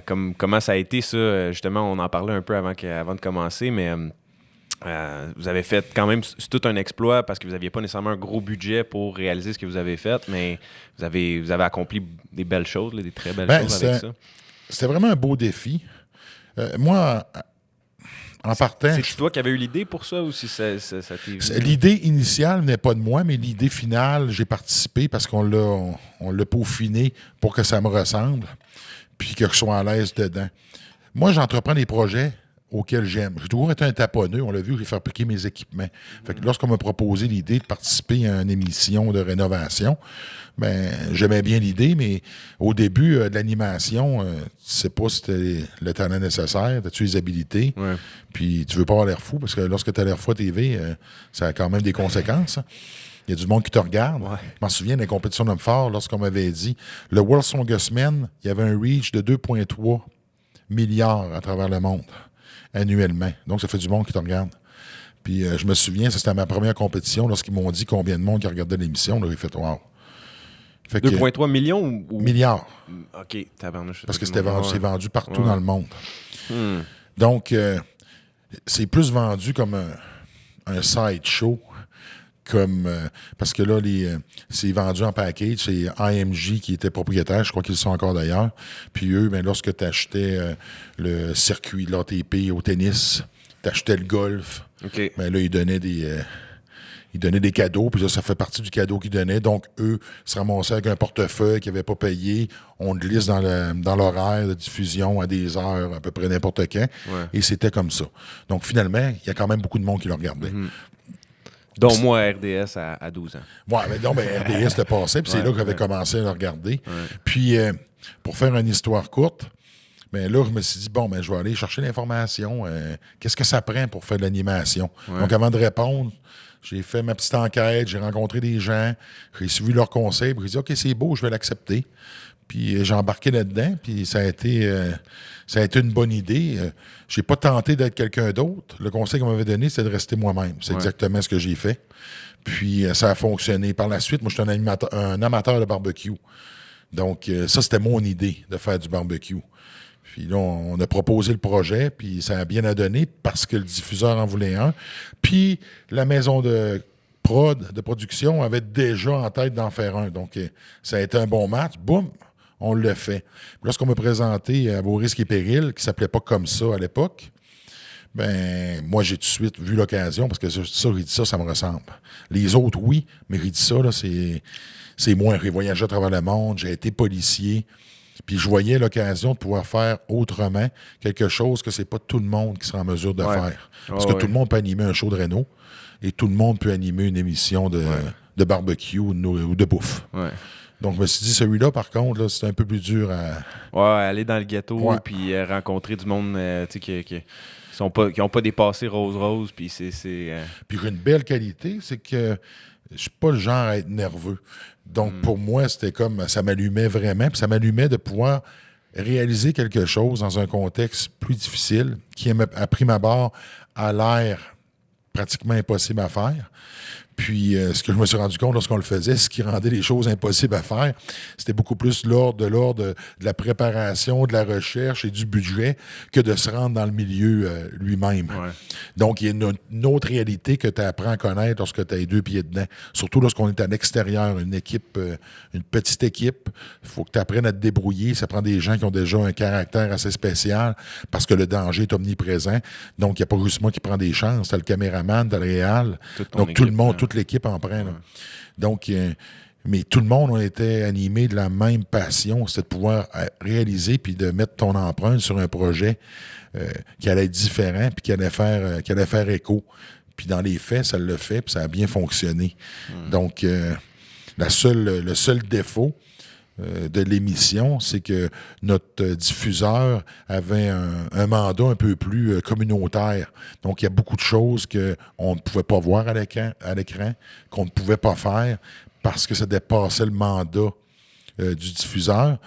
Comment ça a été, ça? Justement, on en parlait un peu avant de commencer, mais vous avez fait quand même, c'est tout un exploit parce que vous n'aviez pas nécessairement un gros budget pour réaliser ce que vous avez fait, mais vous avez accompli des belles choses, là, des très belles choses avec ça. C'était vraiment un beau défi. Moi, en partant... C'est toi qui avais eu l'idée pour ça ou si ça t'est venu? L'idée initiale n'est pas de moi, mais l'idée finale, j'ai participé parce qu'on l'a peaufiné pour que ça me ressemble puis que je sois à l'aise dedans. Moi, j'entreprends des projets auxquels j'aime. J'ai toujours été un taponneux. On l'a vu, j'ai fabriqué mes équipements. Fait que lorsqu'on m'a proposé l'idée de participer à une émission de rénovation, ben j'aimais bien l'idée, mais au début de l'animation, tu sais pas si t'as le talent nécessaire, t'as-tu les habilités, puis tu veux pas avoir l'air fou, parce que lorsque tu as l'air fou à TV, ça a quand même des conséquences. Hein. Il y a du monde qui te regarde. Ouais. Je m'en souviens des compétitions d'hommes forts, lorsqu'on m'avait dit, le World's Strongest Man, il y avait un reach de 2,3 milliards à travers le monde, annuellement. Donc, ça fait du monde qui te regarde. Puis, je me souviens, c'était ma première compétition, lorsqu'ils m'ont dit combien de monde qui regardait l'émission, là, j'ai fait « wow ». 2,3 millions ou... Milliards. OK, tabarnouche. Parce que c'est vendu partout dans le monde. Donc, c'est plus vendu comme un sideshow, parce que là, c'est vendu en package. C'est IMG qui était propriétaire, je crois qu'ils le sont encore d'ailleurs. Puis eux, ben, lorsque tu achetais le circuit de l'ATP au tennis, tu achetais le golf, ben là, ils donnaient des cadeaux, puis ça fait partie du cadeau qu'ils donnaient. Donc, eux se ramassaient avec un portefeuille qu'ils n'avaient pas payé. On le glisse dans l'horaire de diffusion à des heures, à peu près n'importe quand. Ouais. Et c'était comme ça. Donc, finalement, il y a quand même beaucoup de monde qui le regardait. Dont moi, à RDS, à 12 ans. Oui, mais non, mais RDS le passait, puis c'est là que j'avais commencé à le regarder. Puis, pour faire une histoire courte, bien là, je me suis dit, bon, ben, je vais aller chercher l'information. Qu'est-ce que ça prend pour faire de l'animation? Donc, avant de répondre, j'ai fait ma petite enquête, j'ai rencontré des gens, j'ai suivi leurs conseils, puis j'ai dit, OK, c'est beau, je vais l'accepter. Puis j'ai embarqué là-dedans, puis ça a été une bonne idée. J'ai pas tenté d'être quelqu'un d'autre. Le conseil qu'on m'avait donné, c'est de rester moi-même. C'est exactement ce que j'ai fait. Puis ça a fonctionné. Par la suite, moi, je suis un amateur de barbecue. Donc ça, c'était mon idée, de faire du barbecue. Puis là, on a proposé le projet, puis ça a bien à donner parce que le diffuseur en voulait un. Puis la maison de production avait déjà en tête d'en faire un. Donc ça a été un bon match. Boum! On l'a fait. Lorsqu'on m'a présenté à Vos risques et périls, qui ne s'appelait pas comme ça à l'époque, ben moi, j'ai tout de suite vu l'occasion, parce que ça, j'ai dit ça me ressemble. Les autres, oui, mais j'ai dit ça, là, c'est moi. J'ai voyagé à travers le monde, j'ai été policier, puis je voyais l'occasion de pouvoir faire autrement quelque chose que c'est pas tout le monde qui sera en mesure de faire. Parce que tout le monde peut animer un show de réno, et tout le monde peut animer une émission de barbecue ou de bouffe. Ouais. Donc, je me suis dit, celui-là, par contre, là, c'était un peu plus dur à... Ouais, aller dans le ghetto, puis rencontrer du monde qui n'ont pas des passés rose-rose, puis c'est... Puis j'ai une belle qualité, c'est que je suis pas le genre à être nerveux. Donc, pour moi, c'était comme... Ça m'allumait vraiment, puis ça m'allumait de pouvoir réaliser quelque chose dans un contexte plus difficile, qui, à prime abord, a l'air pratiquement impossible à faire. Puis, ce que je me suis rendu compte lorsqu'on le faisait, ce qui rendait les choses impossibles à faire, c'était beaucoup plus de l'ordre de la préparation, de la recherche et du budget que de se rendre dans le milieu lui-même. Ouais. Donc, il y a une autre réalité que tu apprends à connaître lorsque tu as les deux pieds dedans. Surtout lorsqu'on est à l'extérieur, une équipe, une petite équipe. Il faut que tu apprennes à te débrouiller. Ça prend des gens qui ont déjà un caractère assez spécial parce que le danger est omniprésent. Donc, il n'y a pas juste moi qui prend des chances. Tu as le caméraman, tu as le réal. Donc, tout le monde, toute l'équipe en prend. Donc, mais tout le monde, on était animé de la même passion, c'était de pouvoir réaliser puis de mettre ton empreinte sur un projet qui allait être différent puis qui allait faire écho. Puis dans les faits, ça l'a fait puis ça a bien fonctionné. Donc, le seul défaut, de l'émission, c'est que notre diffuseur avait un mandat un peu plus communautaire. Donc, il y a beaucoup de choses qu'on ne pouvait pas voir à l'écran, qu'on ne pouvait pas faire parce que ça dépassait le mandat du diffuseur.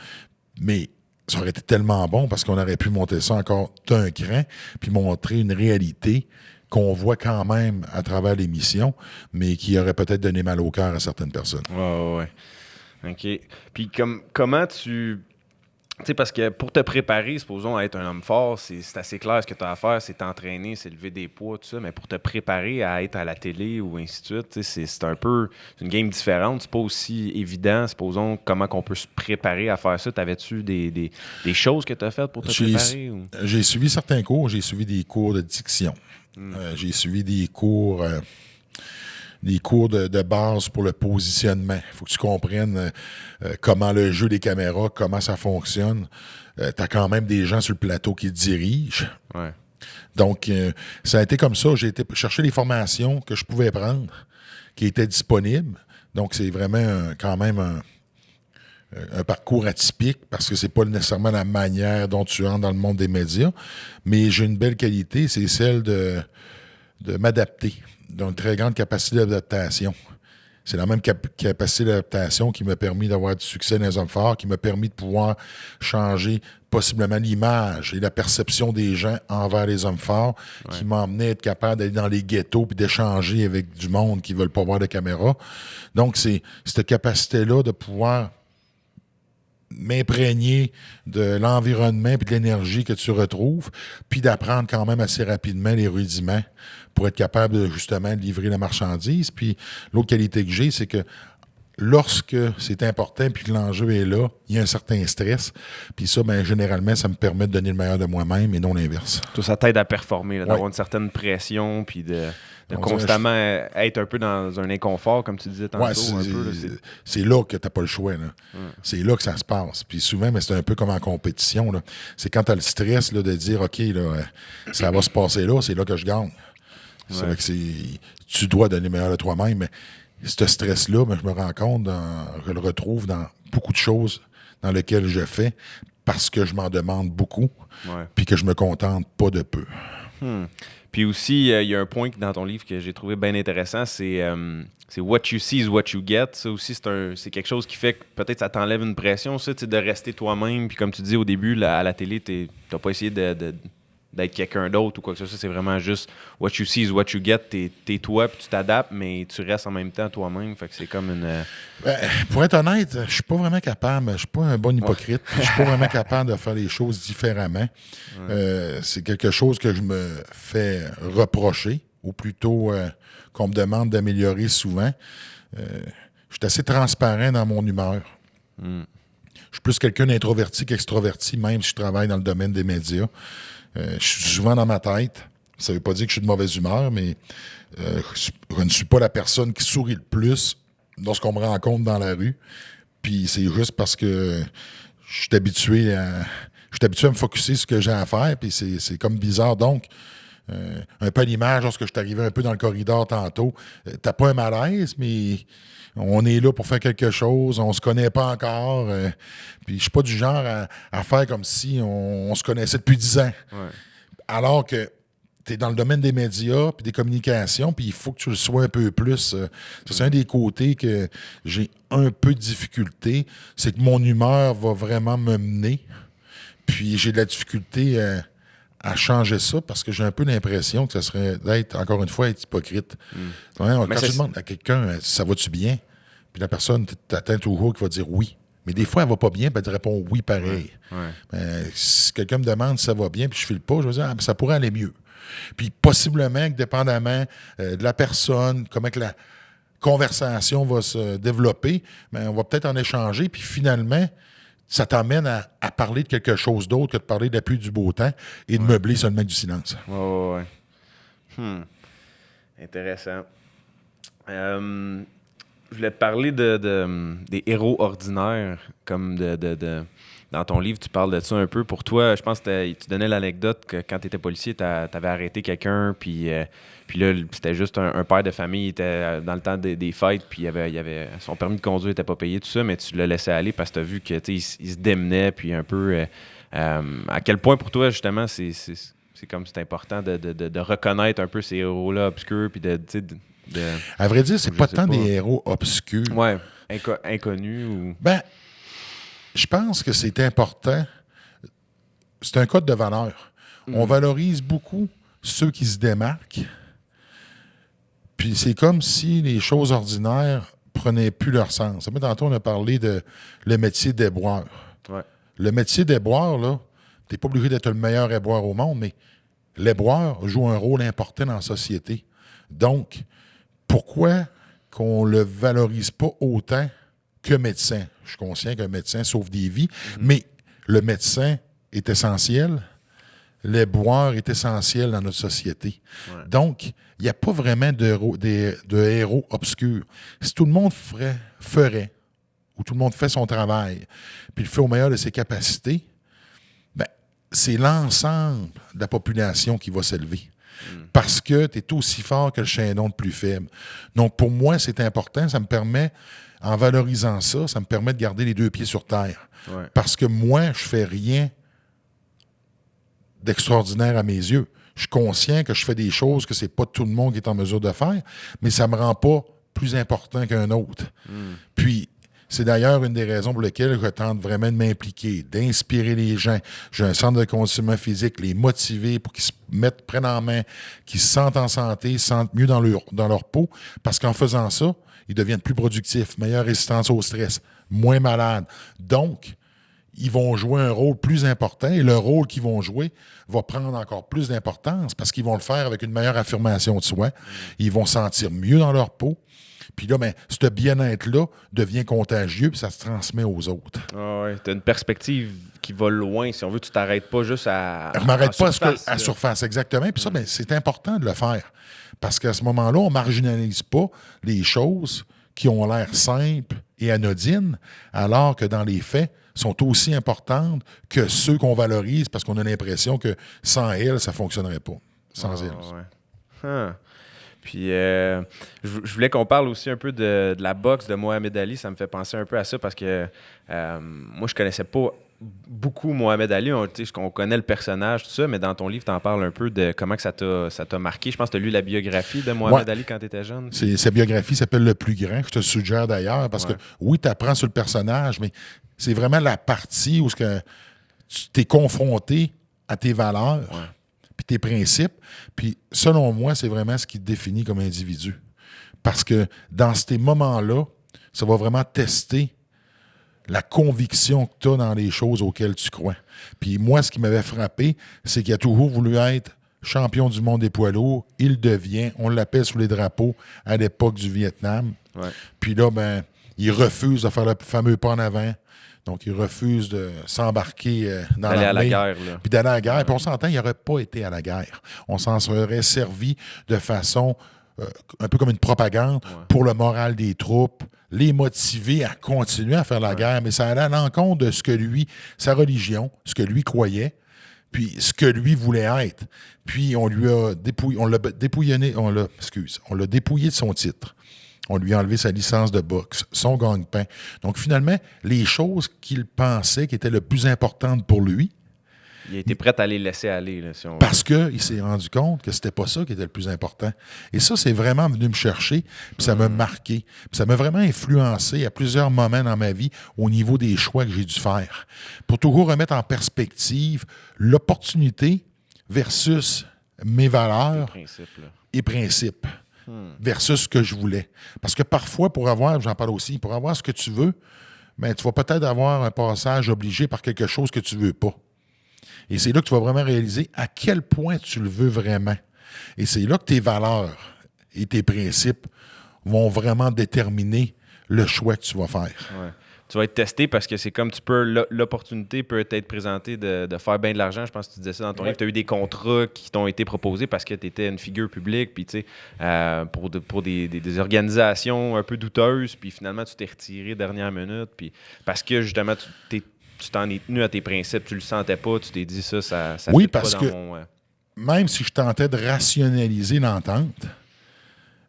Mais ça aurait été tellement bon parce qu'on aurait pu monter ça encore d'un cran puis montrer une réalité qu'on voit quand même à travers l'émission, mais qui aurait peut-être donné mal au cœur à certaines personnes. Ouais. OK. Puis comment tu... Tu sais, parce que pour te préparer, supposons, à être un homme fort, c'est assez clair ce que tu as à faire, c'est t'entraîner, c'est lever des poids, tout ça, mais pour te préparer à être à la télé ou ainsi de suite, c'est un peu une game différente, c'est pas aussi évident, supposons, comment qu'on peut se préparer à faire ça. T'avais-tu des choses que tu as faites pour te préparer? Ou? J'ai suivi certains cours, j'ai suivi des cours de diction, j'ai suivi des cours... de base pour le positionnement. Il faut que tu comprennes comment le jeu des caméras, comment ça fonctionne. Tu as quand même des gens sur le plateau qui te dirigent. Ouais. Donc, ça a été comme ça. J'ai été chercher les formations que je pouvais prendre, qui étaient disponibles. Donc, c'est vraiment quand même un parcours atypique parce que c'est pas nécessairement la manière dont tu entres dans le monde des médias. Mais j'ai une belle qualité, c'est celle de m'adapter. Donc, une très grande capacité d'adaptation. C'est la même capacité d'adaptation qui m'a permis d'avoir du succès dans les hommes forts, qui m'a permis de pouvoir changer possiblement l'image et la perception des gens envers les hommes forts, qui m'a amené à être capable d'aller dans les ghettos puis d'échanger avec du monde qui ne veulent pas voir de caméra. Donc, c'est cette capacité-là de pouvoir m'imprégner de l'environnement et de l'énergie que tu retrouves, puis d'apprendre quand même assez rapidement les rudiments pour être capable de justement livrer la marchandise. Puis l'autre qualité que j'ai, c'est que lorsque c'est important puis que l'enjeu est là, il y a un certain stress. Puis ça, ben, généralement, ça me permet de donner le meilleur de moi-même et non l'inverse. Tout ça t'aide à performer, d'avoir une certaine pression puis de constamment être un peu dans un inconfort, comme tu disais tantôt. C'est là que tu n'as pas le choix. Là. C'est là que ça se passe. Puis souvent, mais c'est un peu comme en compétition. Là. C'est quand tu as le stress là, de dire, OK, là, ça va se passer là, c'est là que je gagne. C'est vrai que tu dois donner le meilleur de toi-même, mais ce stress-là, je me rends compte, je le retrouve dans beaucoup de choses dans lesquelles je fais parce que je m'en demande beaucoup puis que je me contente pas de peu. Puis aussi, il y a un point dans ton livre que j'ai trouvé bien intéressant, c'est what you see is what you get. Ça aussi, c'est quelque chose qui fait que peut-être ça t'enlève une pression, ça, de rester toi-même. Puis comme tu dis au début, à la télé, t'as pas essayé d'être quelqu'un d'autre ou quoi que ce soit. C'est vraiment juste what you see is what you get. T'es toi, puis tu t'adaptes, mais tu restes en même temps toi-même. Fait que c'est comme une... pour être honnête, je suis pas vraiment capable. Je suis pas un bon hypocrite. Je suis pas vraiment capable de faire les choses différemment. C'est quelque chose que je me fais reprocher, ou plutôt qu'on me demande d'améliorer souvent. Je suis assez transparent dans mon humeur. Je suis plus quelqu'un d'introverti qu'extroverti, même si je travaille dans le domaine des médias. Je suis souvent dans ma tête. Ça ne veut pas dire que je suis de mauvaise humeur, mais je ne suis pas la personne qui sourit le plus lorsqu'on me rencontre dans la rue. Puis c'est juste parce que je suis habitué à me focusser sur ce que j'ai à faire, puis c'est comme bizarre. Donc, un peu à l'image, lorsque je suis arrivé un peu dans le corridor tantôt, t'as pas un malaise, mais on est là pour faire quelque chose, on se connaît pas encore, puis je suis pas du genre à faire comme si on se connaissait depuis 10 ans. Alors que tu es dans le domaine des médias puis des communications, puis il faut que tu le sois un peu plus. Ça, c'est un des côtés que j'ai un peu de difficulté, c'est que mon humeur va vraiment me mener, puis j'ai de la difficulté à changer ça parce que j'ai un peu l'impression que ça serait d'être, encore une fois, être hypocrite. Quand tu demandes à quelqu'un, ça va-tu bien? Puis la personne t'atteint au haut qui va dire oui. Mais des fois, elle va pas bien, puis elle te répond oui pareil. Si quelqu'un me demande si ça va bien, puis je file pas, je vais dire, ça pourrait aller mieux. Puis possiblement que dépendamment de la personne, comment que la conversation va se développer, on va peut-être en échanger, puis finalement, ça t'amène à parler de quelque chose d'autre que de parler de la pluie du beau temps et de meubler seulement du silence. Intéressant. Je voulais te parler des héros ordinaires, comme dans ton livre, tu parles de ça un peu. Pour toi, je pense que tu donnais l'anecdote que quand tu étais policier, tu avais arrêté quelqu'un, puis là, c'était juste un père de famille, il était dans le temps des fêtes, puis son permis de conduire n'était pas payé, tout ça, mais tu l'as laissé aller parce que tu as vu qu'il il se démenait, puis un peu... à quel point pour toi, justement, c'est comme c'est important de reconnaître un peu ces héros-là obscurs, puis À vrai dire, c'est je pas sais tant pas. des héros obscurs. Ouais, inconnus ou... Ben, je pense que c'est important. C'est un code de valeur. On valorise beaucoup ceux qui se démarquent. Puis c'est comme si les choses ordinaires prenaient plus leur sens. Mais tantôt, on a parlé de le métier d'éboueur. Ouais. Le métier d'éboueur, là, t'es pas obligé d'être le meilleur éboueur au monde, mais l'éboueur joue un rôle important dans la société. Donc, pourquoi qu'on le valorise pas autant que médecin? Je suis conscient qu'un médecin sauve des vies, mais le médecin est essentiel. L'éboueur est essentiel dans notre société. Ouais. Donc, il n'y a pas vraiment de héros obscurs. Si tout le monde ferait, ou tout le monde fait son travail, puis le fait au meilleur de ses capacités, ben, c'est l'ensemble de la population qui va s'élever. Parce que tu es aussi fort que le chaînon le plus faible. Donc, pour moi, c'est important. Ça me permet, en valorisant ça, ça me permet de garder les deux pieds sur terre. Ouais. Parce que moi, je fais rien d'extraordinaire à mes yeux. Je suis conscient que je fais des choses que c'est pas tout le monde qui est en mesure de faire, mais ça me rend pas plus important qu'un autre. Puis, c'est d'ailleurs une des raisons pour lesquelles je tente vraiment de m'impliquer, d'inspirer les gens. J'ai un centre de conditionnement physique, les motiver pour qu'ils se prennent en main, qu'ils se sentent en santé, se sentent mieux dans leur peau, parce qu'en faisant ça, ils deviennent plus productifs, meilleure résistance au stress, moins malades. Donc, ils vont jouer un rôle plus important et le rôle qu'ils vont jouer va prendre encore plus d'importance parce qu'ils vont le faire avec une meilleure affirmation de soi. Ils vont se sentir mieux dans leur peau. Puis là, ben, ce bien-être-là devient contagieux puis ça se transmet aux autres. Ah ouais, t'as une perspective qui va loin, si on veut, tu t'arrêtes pas juste à... Je ne m'arrête pas surface, à surface, exactement. Puis ça, ben, c'est important de le faire. Parce qu'à ce moment-là, on ne marginalise pas les choses qui ont l'air simples et anodines, alors que dans les faits, sont aussi importantes que ceux qu'on valorise parce qu'on a l'impression que sans elles, ça ne fonctionnerait pas. Sans elles. Ouais. Puis, je voulais qu'on parle aussi un peu de la boxe de Mohamed Ali. Ça me fait penser un peu à ça parce que moi, je connaissais pas beaucoup Mohamed Ali. On connaît le personnage, tout ça, mais dans ton livre, tu en parles un peu de comment que ça t'a marqué. Je pense que tu as lu la biographie de Mohamed Ali quand tu étais jeune. Sa biographie s'appelle Le Plus Grand, que je te suggère d'ailleurs, parce que oui, tu apprends sur le personnage, mais c'est vraiment la partie où tu t'es confronté à tes valeurs, puis tes principes. Puis selon moi, c'est vraiment ce qui te définit comme individu. Parce que dans ces moments-là, ça va vraiment tester la conviction que tu as dans les choses auxquelles tu crois. Puis moi, ce qui m'avait frappé, c'est qu'il a toujours voulu être champion du monde des poids lourds. Il devient, on l'appelle sous les drapeaux à l'époque du Vietnam. Ouais. Puis là, ben, il refuse de faire le fameux pas en avant. Donc, il refuse de s'embarquer dans l'armée. D'aller à la guerre, là. Puis d'aller à la guerre. Puis on s'entend, il n'aurait pas été à la guerre. On s'en serait servi de façon un peu comme une propagande pour le moral des troupes, les motiver à continuer à faire la guerre. Mais ça allait à l'encontre de ce que lui, sa religion, ce que lui croyait, puis ce que lui voulait être. Puis on lui a dépouillé, on l'a dépouillé de son titre. On lui a enlevé sa licence de boxe, son gagne-pain. Donc, finalement, les choses qu'il pensait qui étaient le plus importantes pour lui, il a été prêt à les laisser aller, là, si on parce qu'il s'est rendu compte que c'était pas ça qui était le plus important. Et ça, c'est vraiment venu me chercher, puis ça m'a marqué. Puis ça m'a vraiment influencé à plusieurs moments dans ma vie au niveau des choix que j'ai dû faire. Pour toujours remettre en perspective l'opportunité versus mes valeurs et principes. Versus ce que je voulais. Parce que parfois, j'en parle aussi, pour avoir ce que tu veux, ben, tu vas peut-être avoir un passage obligé par quelque chose que tu ne veux pas. Et c'est là que tu vas vraiment réaliser à quel point tu le veux vraiment. Et c'est là que tes valeurs et tes principes vont vraiment déterminer le choix que tu vas faire. Ouais. tu vas être testé parce que c'est comme l'opportunité peut être présentée de faire bien de l'argent. Je pense que tu disais ça dans ton livre. Tu as eu des contrats qui t'ont été proposés parce que tu étais une figure publique, puis tu sais, pour des organisations un peu douteuses, puis finalement, tu t'es retiré dernière minute, puis parce que justement, tu t'en es tenu à tes principes, tu le sentais pas, tu t'es dit ça oui, fait parce pas dans que mon... même si je tentais de rationaliser l'entente,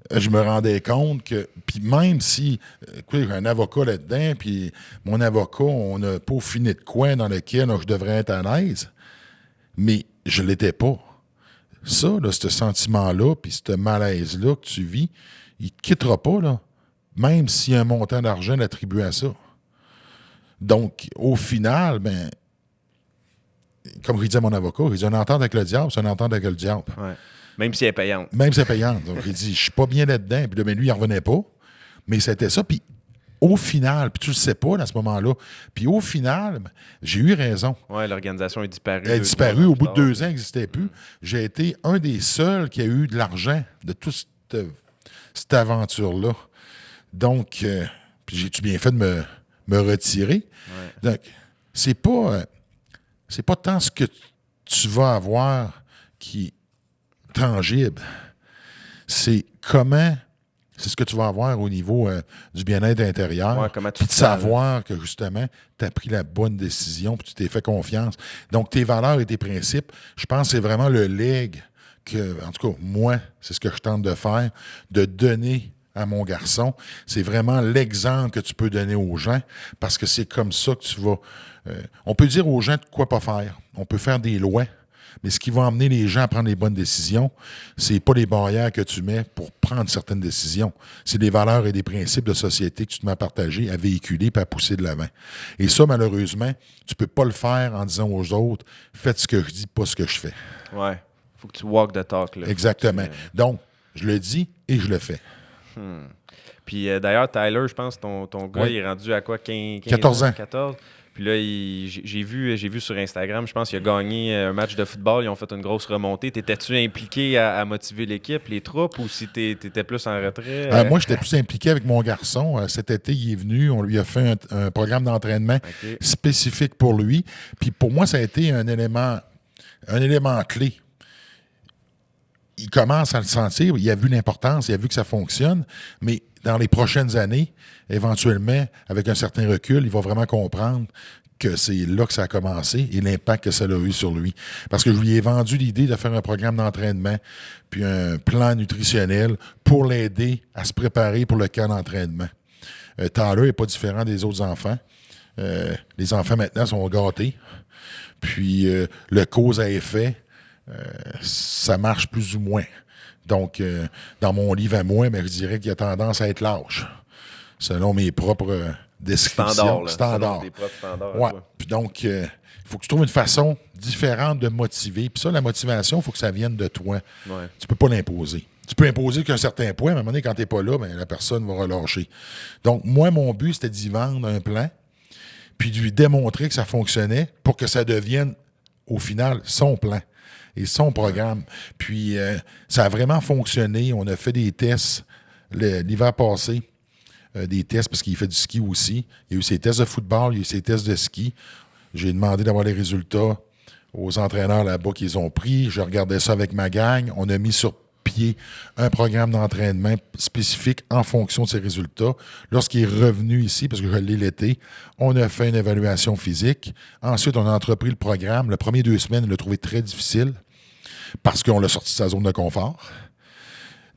je me rendais compte que, puis même si, écoutez, j'ai un avocat là-dedans, puis mon avocat, on a peaufiné de quoi dans lequel je devrais être à l'aise, mais je l'étais pas. Ça, là, ce sentiment-là, puis ce malaise-là que tu vis, il te quittera pas, là, même s'il y a un montant d'argent attribué à ça. Donc, au final, ben, comme il disait mon avocat, il dit une entente avec le diable, c'est une entente avec le diable. Ouais. Même si elle est payante. Même si elle est payante. Donc, il dit, je suis pas bien là-dedans. Puis là, ben, lui, il n'en revenait pas. Mais c'était ça. Puis au final, puis tu le sais pas à ce moment-là, puis au final, j'ai eu raison. Oui, l'organisation est disparue. Elle est disparue. Au bout de 2 ans, elle n'existait plus. J'ai été un des seuls qui a eu de l'argent de toute cette aventure-là. Donc, puis j'ai-tu bien fait de me retirer? Ouais. Donc, c'est pas tant ce que tu vas avoir qui est tangible. C'est c'est ce que tu vas avoir au niveau du bien-être intérieur. Ouais, comment tu puis de te sens, savoir que, justement, tu as pris la bonne décision puis tu t'es fait confiance. Donc, tes valeurs et tes principes, je pense que c'est vraiment le legs que, en tout cas, moi, c'est ce que je tente de faire, de donner à mon garçon. C'est vraiment l'exemple que tu peux donner aux gens parce que c'est comme ça que tu vas... on peut dire aux gens de quoi pas faire. On peut faire des lois. Mais ce qui va amener les gens à prendre les bonnes décisions, c'est pas les barrières que tu mets pour prendre certaines décisions. C'est des valeurs et des principes de société que tu te mets à partager, à véhiculer et à pousser de l'avant. Et ça, malheureusement, tu peux pas le faire en disant aux autres « Faites ce que je dis, pas ce que je fais. » Ouais. Faut que tu walk the talk. Là. Exactement. Donc, je le dis et je le fais. Puis d'ailleurs, Tyler, je pense, ton gars, Ouais. il est rendu à quoi? 14 ans. 14? Puis là, j'ai vu sur Instagram, je pense qu'il a gagné un match de football. Ils ont fait une grosse remontée. T'étais-tu impliqué à motiver l'équipe, les troupes, ou si t'étais plus en retrait? Moi, j'étais plus impliqué avec mon garçon. Cet été, il est venu. On lui a fait un programme d'entraînement spécifique pour lui. Puis pour moi, ça a été un élément clé. Il commence à le sentir. Il a vu l'importance. Il a vu que ça fonctionne. Mais dans les prochaines années, éventuellement, avec un certain recul, il va vraiment comprendre que c'est là que ça a commencé et l'impact que ça a eu sur lui. Parce que je lui ai vendu l'idée de faire un programme d'entraînement puis un plan nutritionnel pour l'aider à se préparer pour le camp d'entraînement. Tyler n'est pas différent des autres enfants. Les enfants, maintenant, sont gâtés. Puis, le cause à effet, ça marche plus ou moins. Donc, dans mon livre à moi, je dirais qu'il a tendance à être lâche, selon mes propres descriptions. Standard. Tes propres standards. Ouais. Puis donc, il faut que tu trouves une façon différente de motiver. Puis ça, la motivation, il faut que ça vienne de toi. Ouais. Tu peux pas l'imposer. Tu peux imposer qu'à un certain point, mais à un moment donné, quand tu n'es pas là, la personne va relâcher. Donc, moi, mon but, c'était d'y vendre un plan, puis de lui démontrer que ça fonctionnait pour que ça devienne, au final, son plan et son programme. Puis, ça a vraiment fonctionné. On a fait des tests l'hiver passé, des tests parce qu'il fait du ski aussi. Il y a eu ses tests de football, il y a eu ses tests de ski. J'ai demandé d'avoir les résultats aux entraîneurs là-bas qu'ils ont pris. Je regardais ça avec ma gang. On a mis sur pied un programme d'entraînement spécifique en fonction de ses résultats. Lorsqu'il est revenu ici, parce que je l'ai l'été, on a fait une évaluation physique. Ensuite, on a entrepris le programme. Les premières 2 semaines, il l'a trouvé très difficile parce qu'on l'a sorti de sa zone de confort.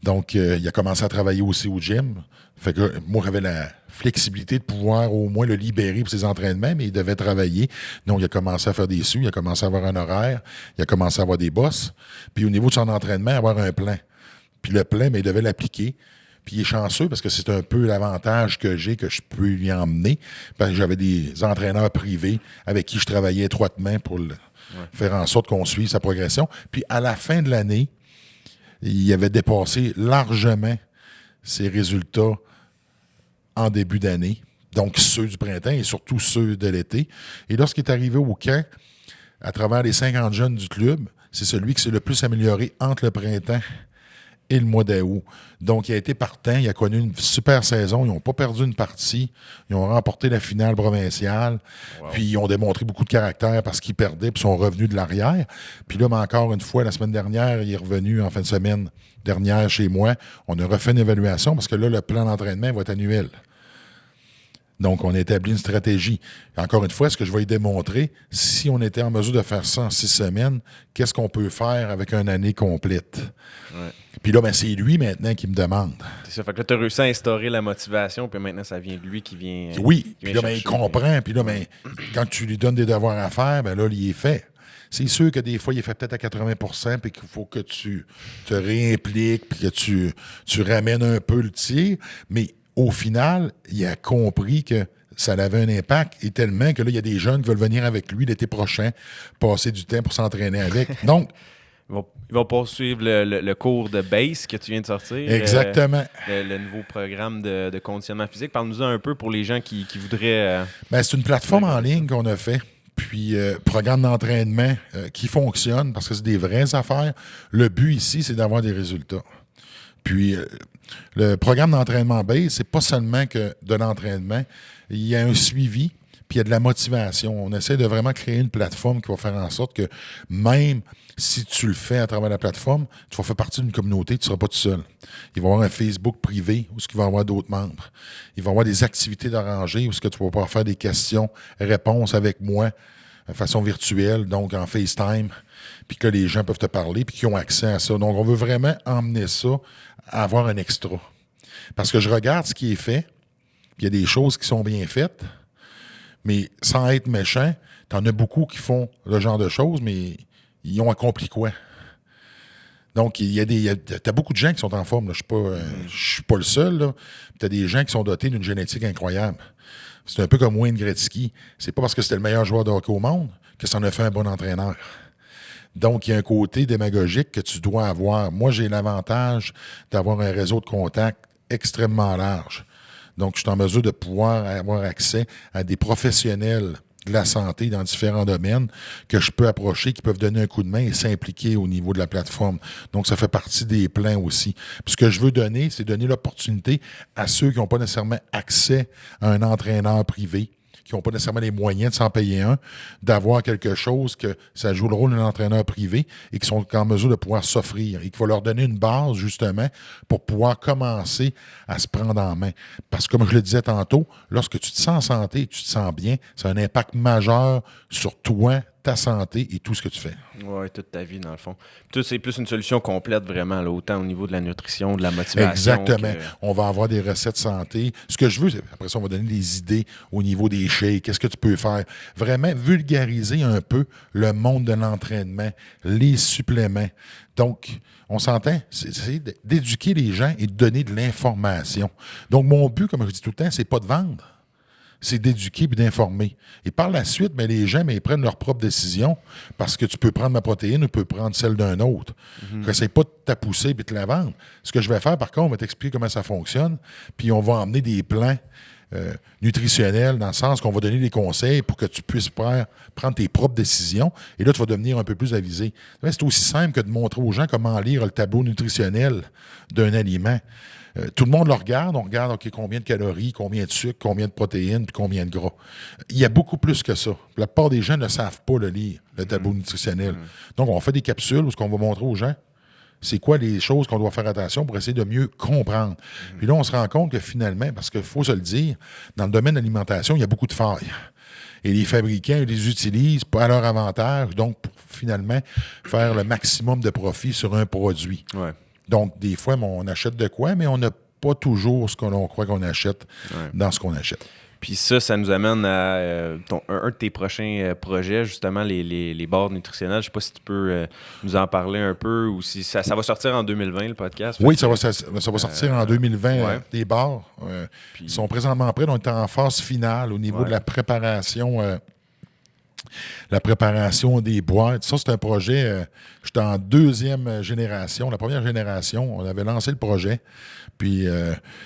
Donc, il a commencé à travailler aussi au gym. Fait que moi, j'avais la flexibilité de pouvoir au moins le libérer pour ses entraînements, mais il devait travailler. Donc, il a commencé à faire des sous, il a commencé à avoir un horaire, il a commencé à avoir des bosses. Puis, au niveau de son entraînement, avoir un plan. Puis, le plan, mais il devait l'appliquer. Puis, il est chanceux parce que c'est un peu l'avantage que j'ai, que je peux lui emmener. Parce que j'avais des entraîneurs privés avec qui je travaillais étroitement pour faire en sorte qu'on suive sa progression. Puis, à la fin de l'année, il avait dépassé largement ses résultats en début d'année, donc ceux du printemps et surtout ceux de l'été. Et lorsqu'il est arrivé au camp, à travers les 50 jeunes du club, c'est celui qui s'est le plus amélioré entre le printemps et le mois d'août. Donc, il a été partant. Il a connu une super saison. Ils n'ont pas perdu une partie. Ils ont remporté la finale provinciale. Wow. Puis, ils ont démontré beaucoup de caractère parce qu'ils perdaient puis sont revenus de l'arrière. Puis là, mais encore une fois, la semaine dernière, il est revenu en fin de semaine dernière chez moi. On a refait une évaluation parce que là, le plan d'entraînement va être annuel. Donc, on a établi une stratégie. Encore une fois, ce que je vais y démontrer, si on était en mesure de faire ça en 6 semaines, qu'est-ce qu'on peut faire avec une année complète? Ouais. Puis là, ben, c'est lui maintenant qui me demande. C'est ça. Fait que là, tu as réussi à instaurer la motivation, puis maintenant, ça vient de lui qui vient. Oui, puis là, ben, il comprend. Puis là, ben, quand tu lui donnes des devoirs à faire, ben là, il est fait. C'est sûr que des fois, il est fait peut-être à 80 puis qu'il faut que tu te réimpliques, puis que tu ramènes un peu le tir, mais au final, il a compris que ça avait un impact et tellement que là, il y a des jeunes qui veulent venir avec lui l'été prochain, passer du temps pour s'entraîner avec. Donc, ils vont poursuivre le cours de base que tu viens de sortir. Exactement. Le nouveau programme de conditionnement physique. Parle-nous un peu pour les gens qui voudraient... Ben, c'est une plateforme en ligne qu'on a fait. Puis, programme d'entraînement qui fonctionne parce que c'est des vraies affaires. Le but ici, c'est d'avoir des résultats. Puis, le programme d'entraînement base, c'est pas seulement que de l'entraînement. Il y a un suivi, puis il y a de la motivation. On essaie de vraiment créer une plateforme qui va faire en sorte que même si tu le fais à travers la plateforme, tu vas faire partie d'une communauté, tu ne seras pas tout seul. Il va y avoir un Facebook privé où il va y avoir d'autres membres. Il va y avoir des activités d'arranger où tu vas pouvoir faire des questions-réponses avec moi de façon virtuelle, donc en FaceTime, puis que les gens peuvent te parler, puis qui ont accès à ça. Donc, on veut vraiment emmener ça à avoir un extra. Parce que je regarde ce qui est fait, puis il y a des choses qui sont bien faites, mais sans être méchant, t'en as beaucoup qui font le genre de choses, mais ils ont accompli quoi? Donc, t'as beaucoup de gens qui sont en forme. Je suis pas le seul. Tu as des gens qui sont dotés d'une génétique incroyable. C'est un peu comme Wayne Gretzky. C'est pas parce que c'était le meilleur joueur de hockey au monde que ça en a fait un bon entraîneur. Donc, il y a un côté démagogique que tu dois avoir. Moi, j'ai l'avantage d'avoir un réseau de contacts extrêmement large. Donc, je suis en mesure de pouvoir avoir accès à des professionnels de la santé dans différents domaines que je peux approcher, qui peuvent donner un coup de main et s'impliquer au niveau de la plateforme. Donc, ça fait partie des plans aussi. Puis ce que je veux donner, c'est donner l'opportunité à ceux qui n'ont pas nécessairement accès à un entraîneur privé, qui n'ont pas nécessairement les moyens de s'en payer un, d'avoir quelque chose que ça joue le rôle d'un entraîneur privé et qui sont en mesure de pouvoir s'offrir et qu'il va leur donner une base, justement, pour pouvoir commencer à se prendre en main. Parce que, comme je le disais tantôt, lorsque tu te sens en santé et tu te sens bien, ça a un impact majeur sur toi, ta santé et tout ce que tu fais. Oui, toute ta vie, dans le fond. Tout, c'est plus une solution complète, vraiment, là, autant au niveau de la nutrition, de la motivation. Exactement. On va avoir des recettes santé. Ce que je veux, après ça, on va donner des idées au niveau des shakes. Qu'est-ce que tu peux faire? Vraiment vulgariser un peu le monde de l'entraînement, les suppléments. Donc, on s'entend, c'est d'éduquer les gens et de donner de l'information. Donc, mon but, comme je dis tout le temps, c'est pas de vendre. C'est d'éduquer et d'informer. Et par la suite, bien, les gens ils prennent leur propre décision parce que tu peux prendre ma protéine ou tu peux prendre celle d'un autre. N'essaie pas de t'apousser et de te la vendre. Ce que je vais faire, par contre, on va t'expliquer comment ça fonctionne, puis on va emmener des plans nutritionnels dans le sens qu'on va donner des conseils pour que tu puisses prendre tes propres décisions. Et là, tu vas devenir un peu plus avisé. C'est aussi simple que de montrer aux gens comment lire le tableau nutritionnel d'un aliment. Tout le monde le regarde. On regarde combien de calories, combien de sucre, combien de protéines, puis combien de gras. Il y a beaucoup plus que ça. La plupart des gens ne savent pas le lire, le tableau nutritionnel. Donc, on fait des capsules où on va montrer aux gens c'est quoi les choses qu'on doit faire attention pour essayer de mieux comprendre. Puis là, on se rend compte que finalement, parce qu'il faut se le dire, dans le domaine de l'alimentation, il y a beaucoup de failles. Et les fabricants ils les utilisent pas à leur avantage, donc pour finalement faire le maximum de profit sur un produit. Ouais. Donc, des fois, on achète de quoi, mais on n'a pas toujours ce qu'on croit qu'on achète dans ce qu'on achète. Puis ça nous amène à un de tes prochains projets, justement, les barres nutritionnelles. Je ne sais pas si tu peux nous en parler un peu ou si ça va sortir en 2020, le podcast. Oui, ça va sortir en 2020, les barres. Puis, ils sont présentement prêts. On est en phase finale au niveau de la préparation la préparation des boîtes. Ça, c'est un projet, j'étais en deuxième génération. La première génération, on avait lancé le projet, puis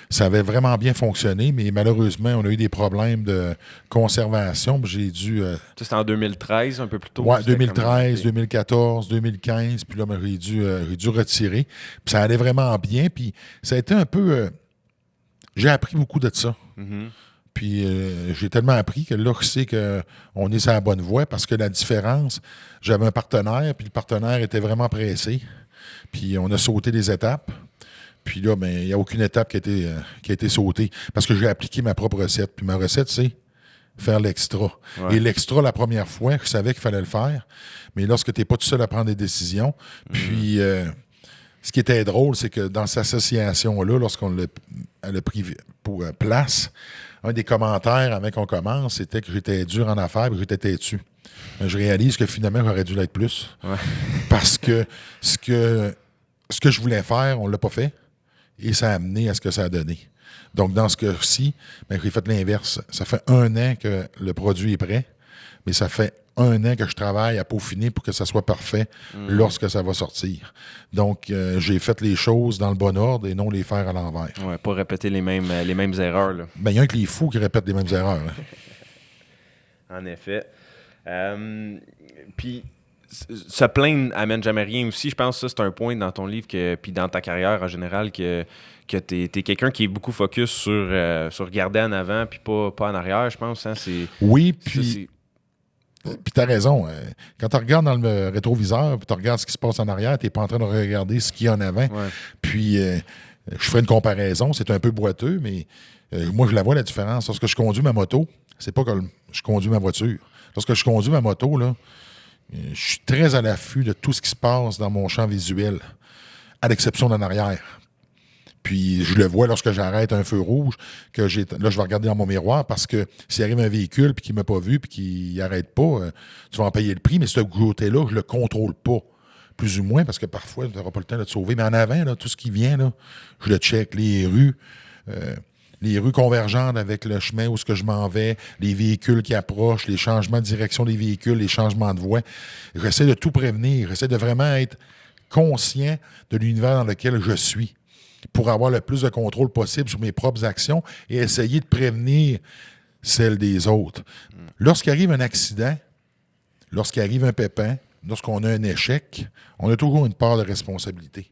ça avait vraiment bien fonctionné, mais malheureusement, on a eu des problèmes de conservation. J'ai dû... Ça, c'était en 2013, un peu plus tôt. Oui, 2013, 2014, 2015, puis là, j'ai dû retirer. Puis ça allait vraiment bien, puis ça a été un peu... j'ai appris beaucoup de ça. Mm-hmm. Puis j'ai tellement appris que là, je sais qu'on est sur la bonne voie parce que la différence, j'avais un partenaire, puis le partenaire était vraiment pressé. Puis on a sauté des étapes. Puis là, ben, il n'y a aucune étape qui a été sautée parce que j'ai appliqué ma propre recette. Puis ma recette, c'est faire l'extra. Ouais. Et l'extra, la première fois, je savais qu'il fallait le faire. Mais lorsque tu n'es pas tout seul à prendre des décisions, puis ce qui était drôle, c'est que dans cette association-là, lorsqu'on l'a pris pour place, un des commentaires avant qu'on commence, c'était que j'étais dur en affaires et que j'étais têtu. Je réalise que finalement, j'aurais dû l'être plus. Ouais. Parce que ce que je voulais faire, on ne l'a pas fait. Et ça a amené à ce que ça a donné. Donc, dans ce cas-ci, ben, j'ai fait l'inverse. Ça fait 1 an que le produit est prêt, mais ça fait 1 an que je travaille à peaufiner pour que ça soit parfait lorsque ça va sortir. Donc, j'ai fait les choses dans le bon ordre et non les faire à l'envers. Ouais, pas répéter les mêmes erreurs. Là. Ben, il y a un que les fous qui répètent les mêmes erreurs. Hein. En effet. Puis, se plaindre amène jamais rien aussi. Je pense que ça, c'est un point dans ton livre, puis dans ta carrière en général, que t'es quelqu'un qui est beaucoup focus sur regarder en avant puis pas en arrière, je pense. Hein, oui, puis tu as raison. Quand tu regardes dans le rétroviseur puis tu regardes ce qui se passe en arrière, tu n'es pas en train de regarder ce qu'il y a en avant. Ouais. Puis, je ferai une comparaison. C'est un peu boiteux, mais moi, je la vois, la différence. Lorsque je conduis ma moto, c'est pas comme je conduis ma voiture. Lorsque je conduis ma moto, là, je suis très à l'affût de tout ce qui se passe dans mon champ visuel, à l'exception d'en arrière. Puis je le vois lorsque j'arrête un feu rouge, là, je vais regarder dans mon miroir parce que s'il arrive un véhicule puis qu'il ne m'a pas vu puis qu'il n'arrête pas, tu vas en payer le prix, mais ce côté-là, je ne le contrôle pas. Plus ou moins, parce que parfois, tu n'auras pas le temps de te sauver. Mais en avant, là, tout ce qui vient, là, je le check. Les rues convergentes avec le chemin où ce que je m'en vais, les véhicules qui approchent, les changements de direction des véhicules, les changements de voie. J'essaie de tout prévenir. J'essaie de vraiment être conscient de l'univers dans lequel je suis pour avoir le plus de contrôle possible sur mes propres actions et essayer de prévenir celles des autres. Lorsqu'il arrive un accident, lorsqu'il arrive un pépin, lorsqu'on a un échec, on a toujours une part de responsabilité.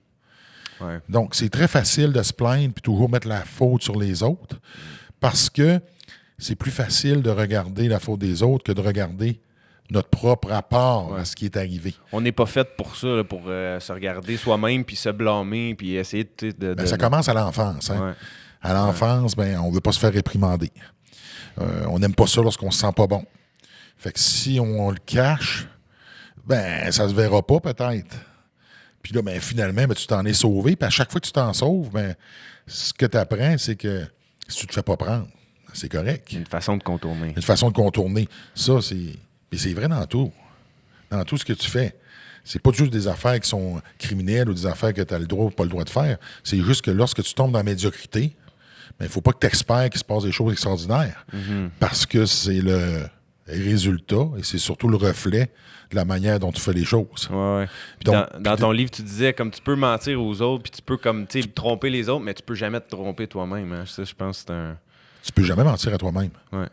Ouais. Donc, c'est très facile de se plaindre puis toujours mettre la faute sur les autres parce que c'est plus facile de regarder la faute des autres que de regarder notre propre rapport à ce qui est arrivé. On n'est pas fait pour ça, là, pour se regarder soi-même puis se blâmer puis essayer de... Ça commence à l'enfance. Hein? Ouais. À l'enfance, on ne veut pas se faire réprimander. On n'aime pas ça lorsqu'on ne se sent pas bon. Fait que si on le cache, ça se verra pas peut-être. Puis là, finalement, tu t'en es sauvé. Puis à chaque fois que tu t'en sauves, ce que tu apprends, c'est que si tu te fais pas prendre, c'est correct. Une façon de contourner. Une façon de contourner. Ça, c'est vrai dans tout. Dans tout ce que tu fais. C'est pas juste des affaires qui sont criminelles ou des affaires que tu as le droit ou pas le droit de faire. C'est juste que lorsque tu tombes dans la médiocrité, il ne faut pas que tu espères qu'il se passe des choses extraordinaires. Mm-hmm. Parce que c'est le résultat et c'est surtout le reflet de la manière dont tu fais les choses. Ouais. Donc, dans ton livre, tu disais comme tu peux mentir aux autres puis tu peux comme tromper les autres, mais tu peux jamais te tromper toi-même. Hein. Ça, je pense que c'est un... Tu peux jamais mentir à toi-même. Ouais.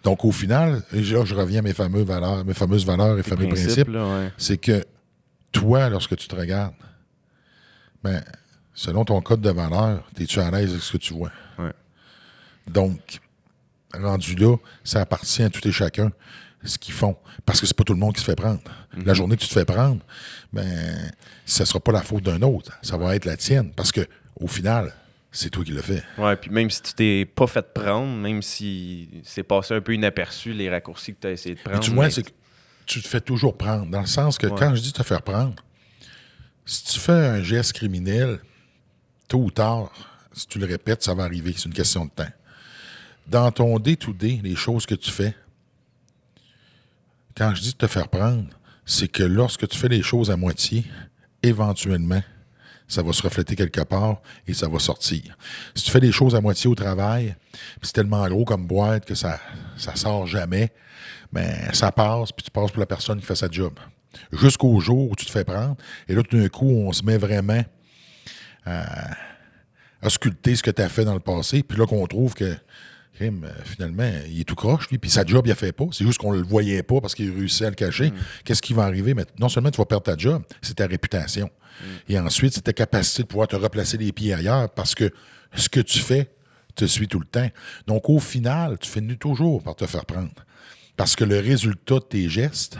Donc, au final, là, je reviens à mes fameuses valeurs et fameux principes. Là, c'est que toi, lorsque tu te regardes, selon ton code de valeur, es-tu à l'aise avec ce que tu vois? Ouais. Donc, rendu là, ça appartient à tout et chacun ce qu'ils font. Parce que c'est pas tout le monde qui se fait prendre. Mm-hmm. La journée que tu te fais prendre, ça sera pas la faute d'un autre. Ça va être la tienne. Parce que au final, c'est toi qui le fais. Ouais, puis même si tu t'es pas fait prendre, même si c'est passé un peu inaperçu les raccourcis que tu as essayé de prendre. Mais tu vois, c'est que tu te fais toujours prendre. Dans le sens que quand je dis te faire prendre, si tu fais un geste criminel, tôt ou tard, si tu le répètes, ça va arriver. C'est une question de temps. Dans ton day-to-day, les choses que tu fais, quand je dis de te faire prendre, c'est que lorsque tu fais les choses à moitié, éventuellement, ça va se refléter quelque part et ça va sortir. Si tu fais les choses à moitié au travail, puis c'est tellement gros comme boîte que ça sort jamais, mais ça passe, puis tu passes pour la personne qui fait sa job. Jusqu'au jour où tu te fais prendre, et là, tout d'un coup, on se met vraiment à sculpter ce que tu as fait dans le passé, puis là qu'on trouve que finalement, il est tout croche, lui, puis sa job, il la fait pas. C'est juste qu'on le voyait pas parce qu'il réussit à le cacher. Qu'est-ce qui va arriver? Mais non seulement tu vas perdre ta job, c'est ta réputation. Et ensuite, c'est ta capacité de pouvoir te replacer les pieds ailleurs parce que ce que tu fais te suit tout le temps. Donc, au final, tu finis toujours par te faire prendre. Parce que le résultat de tes gestes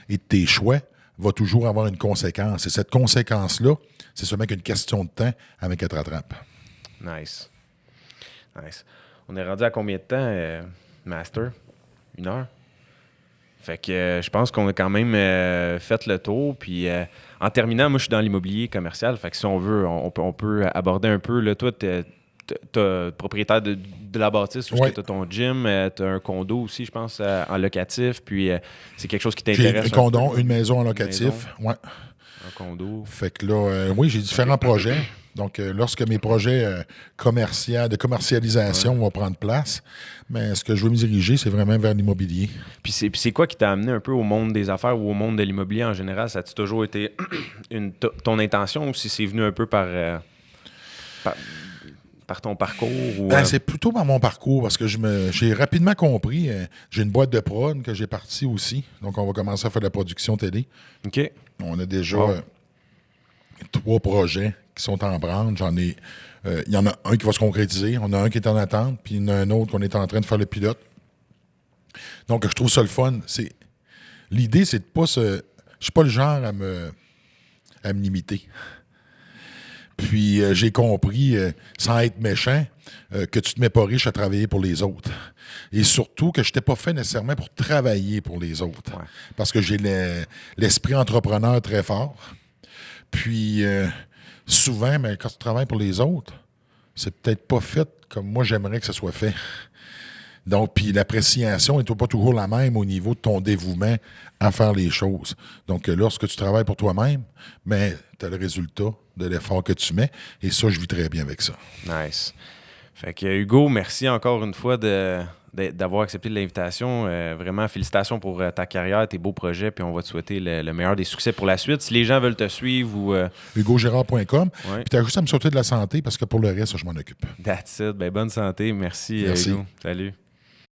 et de tes choix va toujours avoir une conséquence. Et cette conséquence-là, c'est seulement qu'une question de temps avec qu'elle te rattrape. Nice. On est rendu à combien de temps, Master? 1 heure? Fait que je pense qu'on a quand même fait le tour. Puis en terminant, moi, je suis dans l'immobilier commercial. Fait que si on veut, on peut aborder un peu. Là, toi, t'es propriétaire de la bâtisse où tu as ton gym, tu as un condo aussi, je pense, en locatif. Puis c'est quelque chose qui t'intéresse. J'ai un condo, une maison en locatif. Ouais. Un condo. Fait que là, oui, j'ai différents projets. Donc, lorsque mes projets de commercialisation vont prendre place, mais ce que je veux me diriger, c'est vraiment vers l'immobilier. Puis c'est quoi qui t'a amené un peu au monde des affaires ou au monde de l'immobilier en général? Ça a-tu toujours été ton intention ou si c'est venu un peu par ton parcours? Ou, c'est plutôt par mon parcours parce que j'ai rapidement compris. J'ai une boîte de prod que j'ai partie aussi. Donc, on va commencer à faire de la production télé. OK. On a déjà 3 projets qui sont en branle. Il y en a un qui va se concrétiser. On a un qui est en attente. Puis il y en a un autre qu'on est en train de faire le pilote. Donc, je trouve ça le fun. L'idée, c'est de pas se... Je suis pas le genre à me limiter. Puis j'ai compris, sans être méchant, que tu te mets pas riche à travailler pour les autres. Et surtout que je n'étais pas fait nécessairement pour travailler pour les autres. Ouais. Parce que j'ai l'esprit entrepreneur très fort. Puis souvent, mais quand tu travailles pour les autres, c'est peut-être pas fait comme moi j'aimerais que ce soit fait. Donc, puis l'appréciation n'est pas toujours la même au niveau de ton dévouement à faire les choses. Donc, lorsque tu travailles pour toi-même, mais tu as le résultat de l'effort que tu mets. Et ça, je vis très bien avec ça. Nice. Fait que Hugo, merci encore une fois d'avoir accepté l'invitation. Vraiment, félicitations pour ta carrière, tes beaux projets, puis on va te souhaiter le meilleur des succès pour la suite. Si les gens veulent te suivre ou... HugoGérard.com. Puis tu as juste à me sauter de la santé parce que pour le reste, je m'en occupe. That's it. Ben, bonne santé. Merci. Hugo. Salut.